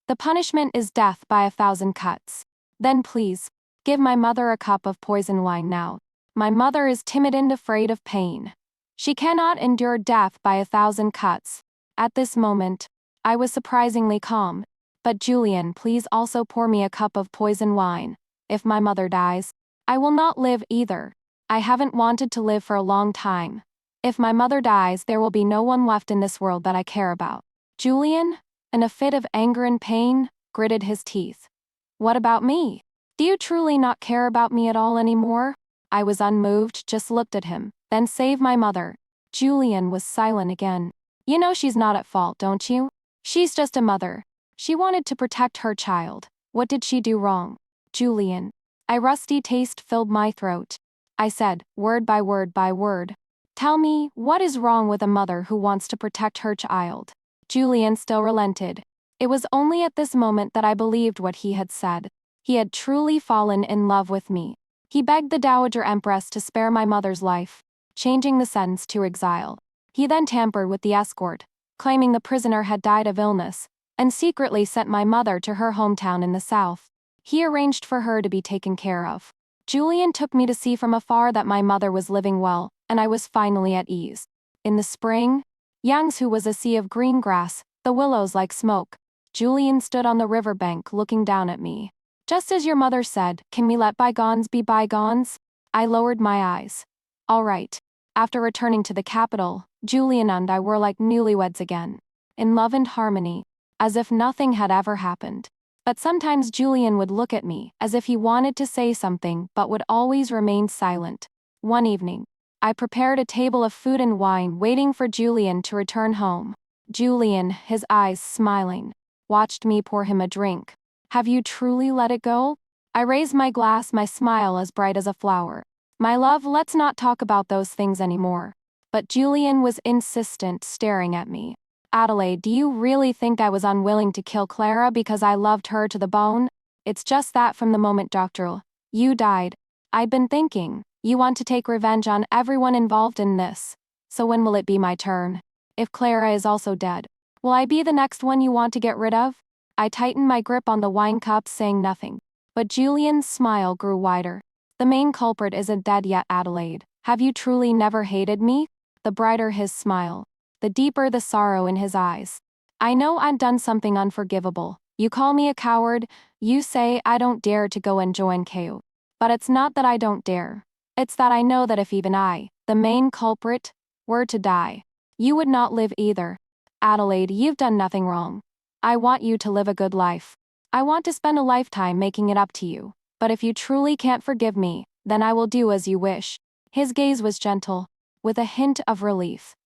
The punishment is death by 1,000 cuts. Then please, give my mother a cup of poison wine now. My mother is timid and afraid of pain. She cannot endure death by 1,000 cuts." At this moment, I was surprisingly calm. "But Julian, please also pour me a cup of poison wine. If my mother dies, I will not live either. I haven't wanted to live for a long time. If my mother dies, there will be no one left in this world that I care about." Julian, in a fit of anger and pain, gritted his teeth. "What about me? Do you truly not care about me at all anymore?" I was unmoved, just looked at him. "Then save my mother." Julian was silent again. "You know she's not at fault, don't you? She's just a mother. She wanted to protect her child. What did she do wrong?" "Julian." A rusty taste filled my throat. I said, word by word by word. "Tell me, what is wrong with a mother who wants to protect her child?" Julian still relented. It was only at this moment that I believed what he had said. He had truly fallen in love with me. He begged the Dowager Empress to spare my mother's life, changing the sentence to exile. He then tampered with the escort, claiming the prisoner had died of illness, and secretly sent my mother to her hometown in the south. He arranged for her to be taken care of. Julian took me to see from afar that my mother was living well, and I was finally at ease. In the spring, Yangtze was a sea of green grass, the willows like smoke. Julian stood on the riverbank looking down at me. "Just as your mother said, can we let bygones be bygones?" I lowered my eyes. "All right." After returning to the capital, Julian and I were like newlyweds again, in love and harmony, as if nothing had ever happened. But sometimes Julian would look at me, as if he wanted to say something but would always remain silent. One evening, I prepared a table of food and wine waiting for Julian to return home. Julian, his eyes smiling, watched me pour him a drink. "Have you truly let it go?" I raised my glass, my smile as bright as a flower. "My love, let's not talk about those things anymore." But Julian was insistent, staring at me. "Adelaide, do you really think I was unwilling to kill Clara because I loved her to the bone? It's just that from the moment Dr. You died, I'd been thinking, you want to take revenge on everyone involved in this. So when will it be my turn? If Clara is also dead, will I be the next one you want to get rid of?" I tightened my grip on the wine cup, saying nothing. But Julian's smile grew wider. "The main culprit isn't dead yet, Adelaide. Have you truly never hated me?" The brighter his smile, the deeper the sorrow in his eyes. "I know I've done something unforgivable. You call me a coward, you say I don't dare to go and join KO. But it's not that I don't dare. It's that I know that if even I, the main culprit, were to die, you would not live either. Adelaide, you've done nothing wrong. I want you to live a good life. I want to spend a lifetime making it up to you. But if you truly can't forgive me, then I will do as you wish." His gaze was gentle, with a hint of relief.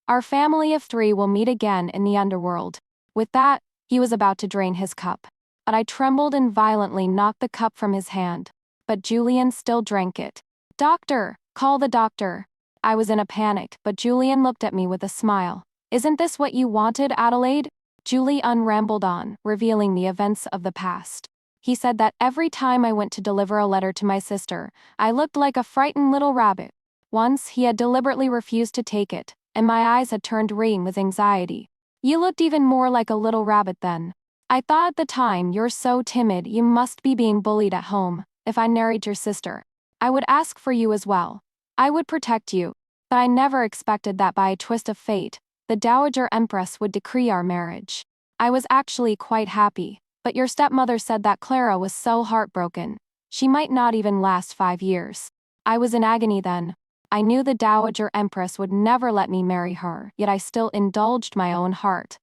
"Our family of 3 will meet again in the underworld." With that, he was about to drain his cup. but I trembled and violently knocked the cup from his hand. But Julian still drank it. Doctor! Call the doctor! I was in a panic, but Julian looked at me with a smile. Isn't this what you wanted, Adelaide? Julian rambled on, revealing the events of the past. He said that every time I went to deliver a letter to my sister, I looked like a frightened little rabbit. Once, he had deliberately refused to take it, and my eyes had turned green with anxiety. You looked even more like a little rabbit then. I thought at the time, you're so timid you must be being bullied at home. If I married your sister, I would ask for you as well. I would protect you. But I never expected that by a twist of fate, the Dowager Empress would decree our marriage. I was actually quite happy, but your stepmother said that Clara was so heartbroken. She might not even last 5 years. I was in agony then. I knew the Dowager Empress would never let me marry her, yet I still indulged my own heart.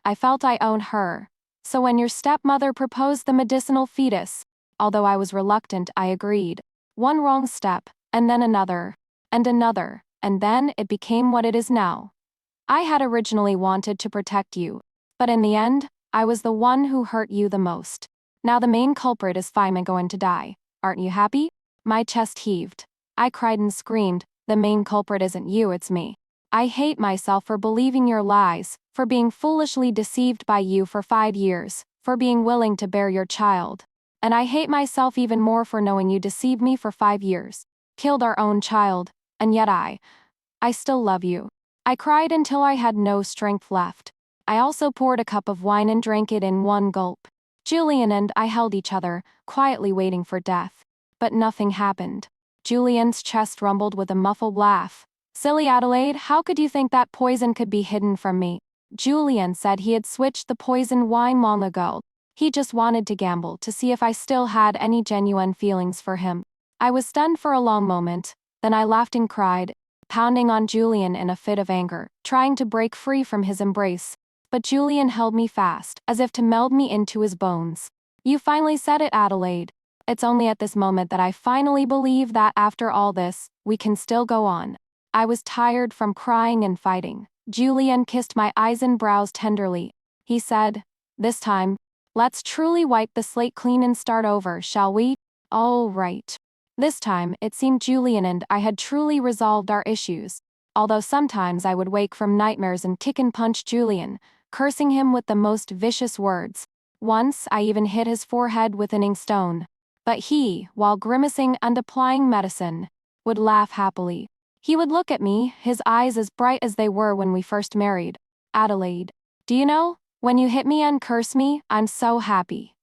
I felt I owned her. So when your stepmother proposed the medicinal fetus, although I was reluctant, I agreed. One wrong step, and then another, and then it became what it is now. I had originally wanted to protect you, but in the end, I was the one who hurt you the most. Now the main culprit is finally going to die. Aren't you happy? My chest heaved. I cried and screamed, the main culprit isn't you, it's me. I hate myself for believing your lies, for being foolishly deceived by you for 5 years, for being willing to bear your child. And I hate myself even more for knowing you deceived me for 5 years, killed our own child, and yet I still love you. I cried until I had no strength left. I also poured a cup of wine and drank it in one gulp. Julian and I held each other, quietly waiting for death. But nothing happened. Julian's chest rumbled with a muffled laugh. Silly Adelaide, how could you think that poison could be hidden from me? Julian said he had switched the poisoned wine long ago. He just wanted to gamble to see if I still had any genuine feelings for him. I was stunned for a long moment, then I laughed and cried, pounding on Julian in a fit of anger, trying to break free from his embrace. But Julian held me fast, as if to meld me into his bones. You finally said it, Adelaide. It's only at this moment that I finally believe that after all this, we can still go on. I was tired from crying and fighting. Julian kissed my eyes and brows tenderly. He said, this time, let's truly wipe the slate clean and start over, shall we? All right. This time, it seemed Julian and I had truly resolved our issues. Although sometimes I would wake from nightmares and kick and punch Julian, cursing him with the most vicious words. Once, I even hit his forehead with an inkstone. But he, while grimacing and applying medicine, would laugh happily. He would look at me, his eyes as bright as they were when we first married. Adelaide, do you know, when you hit me and curse me, I'm so happy.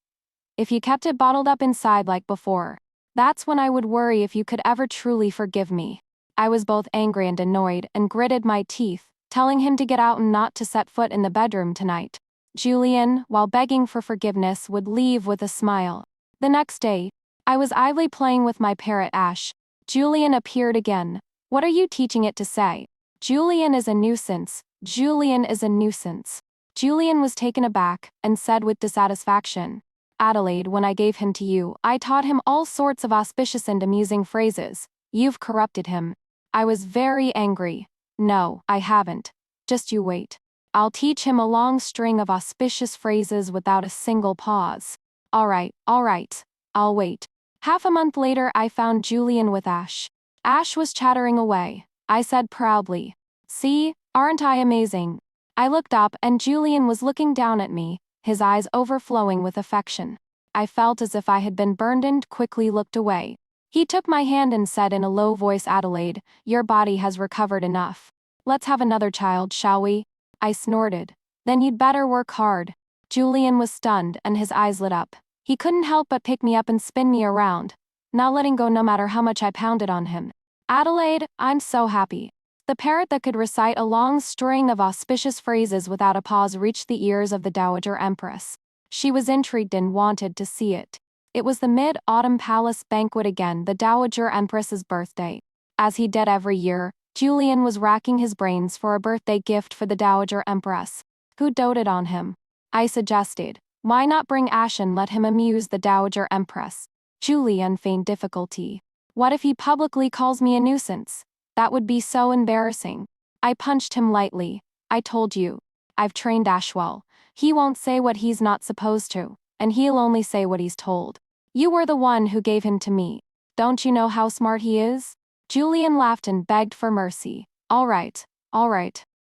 If you kept it bottled up inside like before, that's when I would worry if you could ever truly forgive me. I was both angry and annoyed and gritted my teeth, telling him to get out and not to set foot in the bedroom tonight. Julian, while begging for forgiveness, would leave with a smile. The next day, I was idly playing with my parrot Ash. Julian appeared again. What are you teaching it to say? Julian is a nuisance. Julian is a nuisance. Julian was taken aback and said with dissatisfaction, Adelaide, when I gave him to you, I taught him all sorts of auspicious and amusing phrases. You've corrupted him. I was very angry. No, I haven't. Just you wait. I'll teach him a long string of auspicious phrases without a single pause. All right, I'll wait. Half a month later, I found Julian with Ash. Ash was chattering away. I said proudly, see, aren't I amazing? I looked up and Julian was looking down at me, his eyes overflowing with affection. I felt as if I had been burned and quickly looked away. He took my hand and said in a low voice, Adelaide, your body has recovered enough. Let's have another child, shall we? I snorted. Then you'd better work hard. Julian was stunned and his eyes lit up. He couldn't help but pick me up and spin me around, not letting go no matter how much I pounded on him. Adelaide, I'm so happy. The parrot that could recite a long string of auspicious phrases without a pause reached the ears of the Dowager Empress. She was intrigued and wanted to see it. It was the mid-autumn palace banquet again, the Dowager Empress's birthday. As he did every year, Julian was racking his brains for a birthday gift for the Dowager Empress, who doted on him. I suggested, why not bring Ash and let him amuse the Dowager Empress? Julian feigned difficulty. What if he publicly calls me a nuisance? That would be so embarrassing. I punched him lightly. I told you. I've trained Ash well. He won't say what he's not supposed to. and he'll only say what he's told. You were the one who gave him to me. Don't you know how smart he is? Julian laughed and begged for mercy. All right,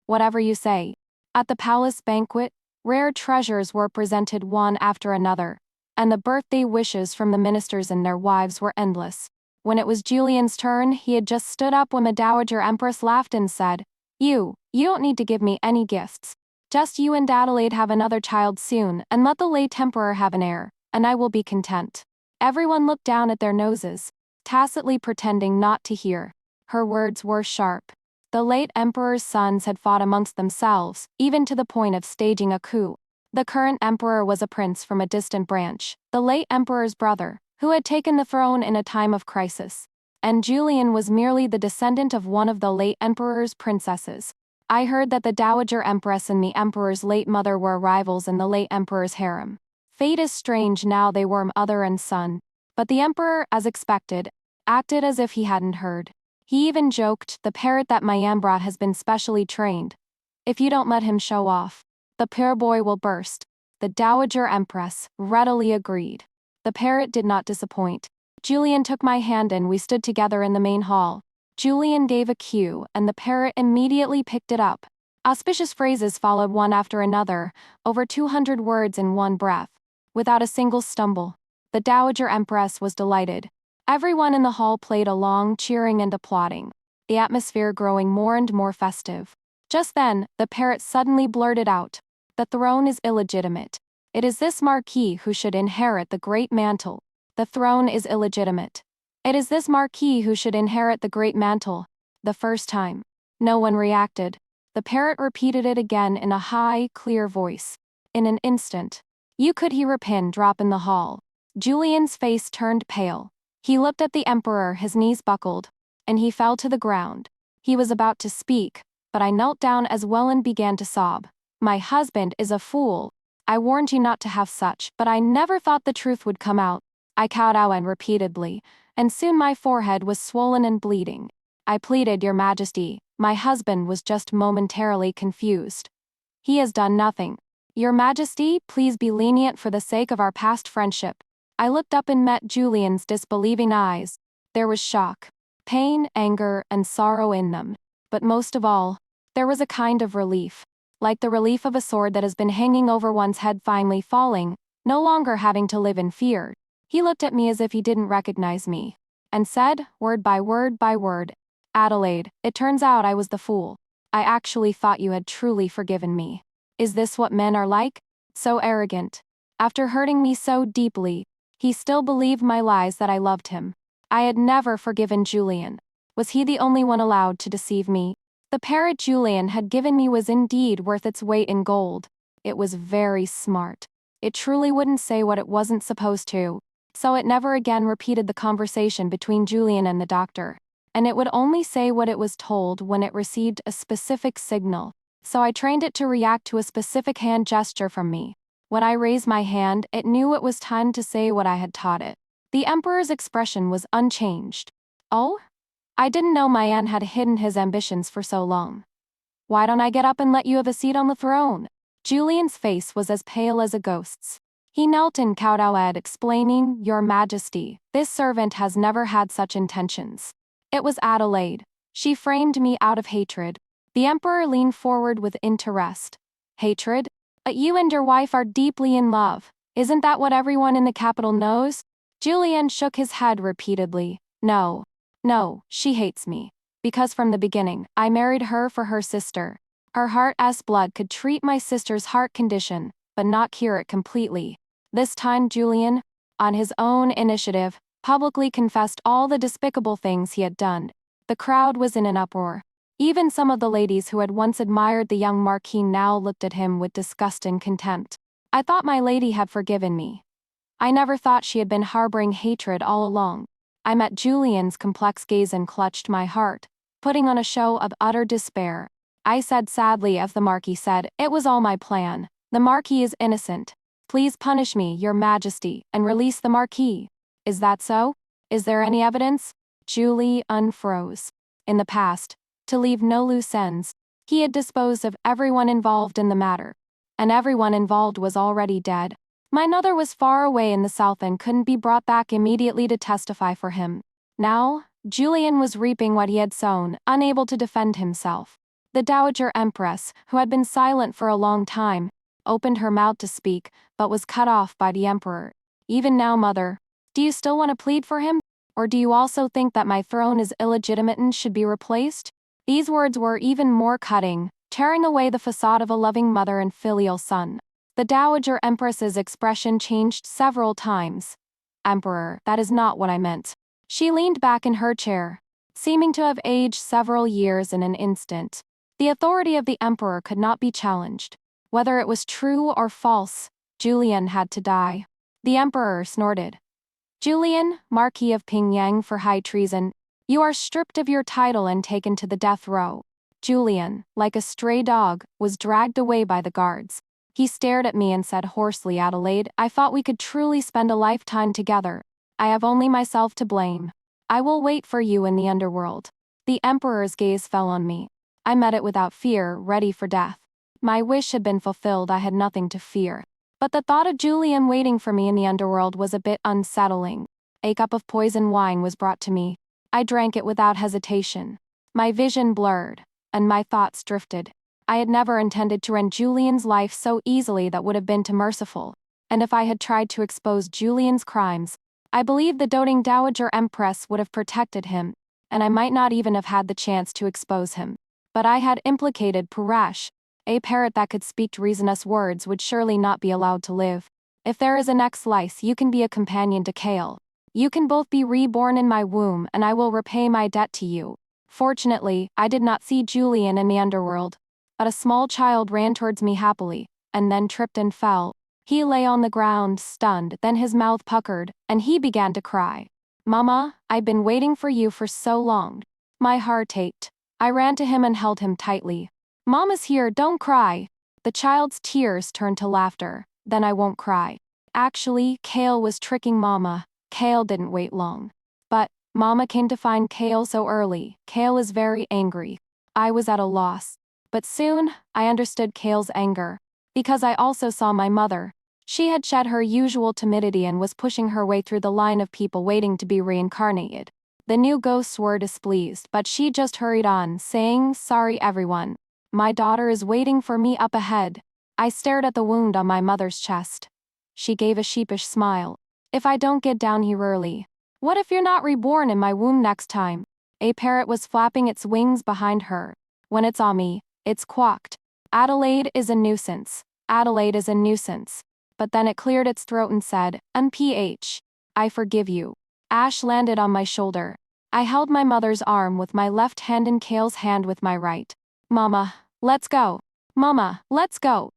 whatever you say. At the palace banquet, rare treasures were presented one after another, and the birthday wishes from the ministers and their wives were endless. When it was Julian's turn, he had just stood up when the Dowager Empress laughed and said, You don't need to give me any gifts. Just you and Adelaide have another child soon, and let the late emperor have an heir, and I will be content. Everyone looked down at their noses, tacitly pretending not to hear. Her words were sharp. The late emperor's sons had fought amongst themselves, even to the point of staging a coup. The current emperor was a prince from a distant branch, the late emperor's brother, who had taken the throne in a time of crisis. And Julian was merely the descendant of one of the late emperor's princesses. I heard that the Dowager Empress and the emperor's late mother were rivals in the late emperor's harem. Fate is strange, now they were mother and son. But the emperor, as expected, acted as if he hadn't heard. He even joked, the parrot that my Ambrat has been specially trained. If you don't let him show off, the poor boy will burst. The Dowager Empress readily agreed. The parrot did not disappoint. Julian took my hand and we stood together in the main hall. Julian gave a cue, and the parrot immediately picked it up. Auspicious phrases followed one after another, over 200 words in one breath. Without a single stumble. The Dowager Empress was delighted. Everyone in the hall played along, cheering and applauding, the atmosphere growing more and more festive. Just then, the parrot suddenly blurted out, The throne is illegitimate. It is this marquis who should inherit the great mantle. The throne is illegitimate. It is this marquis who should inherit the great mantle. The first time. No one reacted. The parrot repeated it again in a high, clear voice. In an instant, you could hear a pin drop in the hall. Julian's face turned pale. He looked at the emperor, his knees buckled, and he fell to the ground. He was about to speak, but I knelt down as well and began to sob. My husband is a fool. I warned you not to have such, but I never thought the truth would come out. I kowtowed repeatedly, and soon my forehead was swollen and bleeding. I pleaded, Your Majesty. My husband was just momentarily confused. He has done nothing. Your Majesty, please be lenient for the sake of our past friendship. I looked up and met Julian's disbelieving eyes. There was shock, pain, anger, and sorrow in them. But most of all, there was a kind of relief. Like the relief of a sword that has been hanging over one's head finally falling, no longer having to live in fear. He looked at me as if he didn't recognize me, and said, word by word, Adelaide, it turns out I was the fool. I actually thought you had truly forgiven me. Is this what men are like? So arrogant. After hurting me so deeply, he still believed my lies that I loved him. I had never forgiven Julian. Was he the only one allowed to deceive me? The parrot Julian had given me was indeed worth its weight in gold. It was very smart. It truly wouldn't say what it wasn't supposed to, so it never again repeated the conversation between Julian and the doctor. And it would only say what it was told when it received a specific signal, so I trained it to react to a specific hand gesture from me. When I raised my hand, it knew it was time to say what I had taught it. The emperor's expression was unchanged. Oh? I didn't know my aunt had hidden his ambitions for so long. Why don't I get up and let you have a seat on the throne? Julian's face was as pale as a ghost's. He knelt and kowtowed, explaining, Your Majesty, this servant has never had such intentions. It was Adelaide. She framed me out of hatred. The emperor leaned forward with interest. Hatred? But you and your wife are deeply in love. Isn't that what everyone in the capital knows? Julian shook his head repeatedly. No, she hates me. Because from the beginning, I married her for her sister. Her heart's blood could treat my sister's heart condition, but not cure it completely. This time Julian, on his own initiative, publicly confessed all the despicable things he had done. The crowd was in an uproar. Even some of the ladies who had once admired the young marquis now looked at him with disgust and contempt. I thought my lady had forgiven me. I never thought she had been harboring hatred all along. I met Julian's complex gaze and clutched my heart, putting on a show of utter despair. I said sadly, as the marquis said, It was all my plan. The marquis is innocent. Please punish me, Your Majesty, and release the marquis. Is that so? Is there any evidence? Julie unfroze. In the past, to leave no loose ends, he had disposed of everyone involved in the matter. And everyone involved was already dead. My mother was far away in the south and couldn't be brought back immediately to testify for him. Now, Julian was reaping what he had sown, unable to defend himself. The Dowager Empress, who had been silent for a long time, opened her mouth to speak, but was cut off by the Emperor. Even now, Mother, do you still want to plead for him? Or do you also think that my throne is illegitimate and should be replaced? These words were even more cutting, tearing away the facade of a loving mother and filial son. The Dowager Empress's expression changed several times. Emperor, that is not what I meant. She leaned back in her chair, seeming to have aged several years in an instant. The authority of the Emperor could not be challenged. Whether it was true or false, Julian had to die. The Emperor snorted. Julian, Marquis of Pingyang for high treason, you are stripped of your title and taken to the death row. Julian, like a stray dog, was dragged away by the guards. He stared at me and said hoarsely, Adelaide, I thought we could truly spend a lifetime together. I have only myself to blame. I will wait for you in the underworld. The Emperor's gaze fell on me. I met it without fear, ready for death. My wish had been fulfilled, I had nothing to fear. But the thought of Julian waiting for me in the underworld was a bit unsettling. A cup of poison wine was brought to me. I drank it without hesitation. My vision blurred, and my thoughts drifted. I had never intended to end Julian's life so easily, that would have been too merciful. And if I had tried to expose Julian's crimes, I believe the doting Dowager Empress would have protected him, and I might not even have had the chance to expose him. But I had implicated Parash. A parrot that could speak reasonless words would surely not be allowed to live. If there is a next life, you can be a companion to Kale. You can both be reborn in my womb, and I will repay my debt to you. Fortunately, I did not see Julian in the underworld. But a small child ran towards me happily, and then tripped and fell. He lay on the ground, stunned, then his mouth puckered, and he began to cry. Mama, I've been waiting for you for so long. My heart ached. I ran to him and held him tightly. Mama's here, don't cry. The child's tears turned to laughter. Then I won't cry. Actually, Kale was tricking Mama. Kale didn't wait long. But Mama came to find Kale so early. Kale is very angry. I was at a loss. But soon, I understood Kale's anger. Because I also saw my mother. She had shed her usual timidity and was pushing her way through the line of people waiting to be reincarnated. The new ghosts were displeased, but she just hurried on, saying, Sorry everyone. My daughter is waiting for me up ahead. I stared at the wound on my mother's chest. She gave a sheepish smile. If I don't get down here early. What if you're not reborn in my womb next time? A parrot was flapping its wings behind her. When it's on me, it's quacked. Adelaide is a nuisance. Adelaide is a nuisance. But then it cleared its throat and said, MPH. I forgive you. Ash landed on my shoulder. I held my mother's arm with my left hand and Kale's hand with my right. Mama, let's go. Mama, let's go.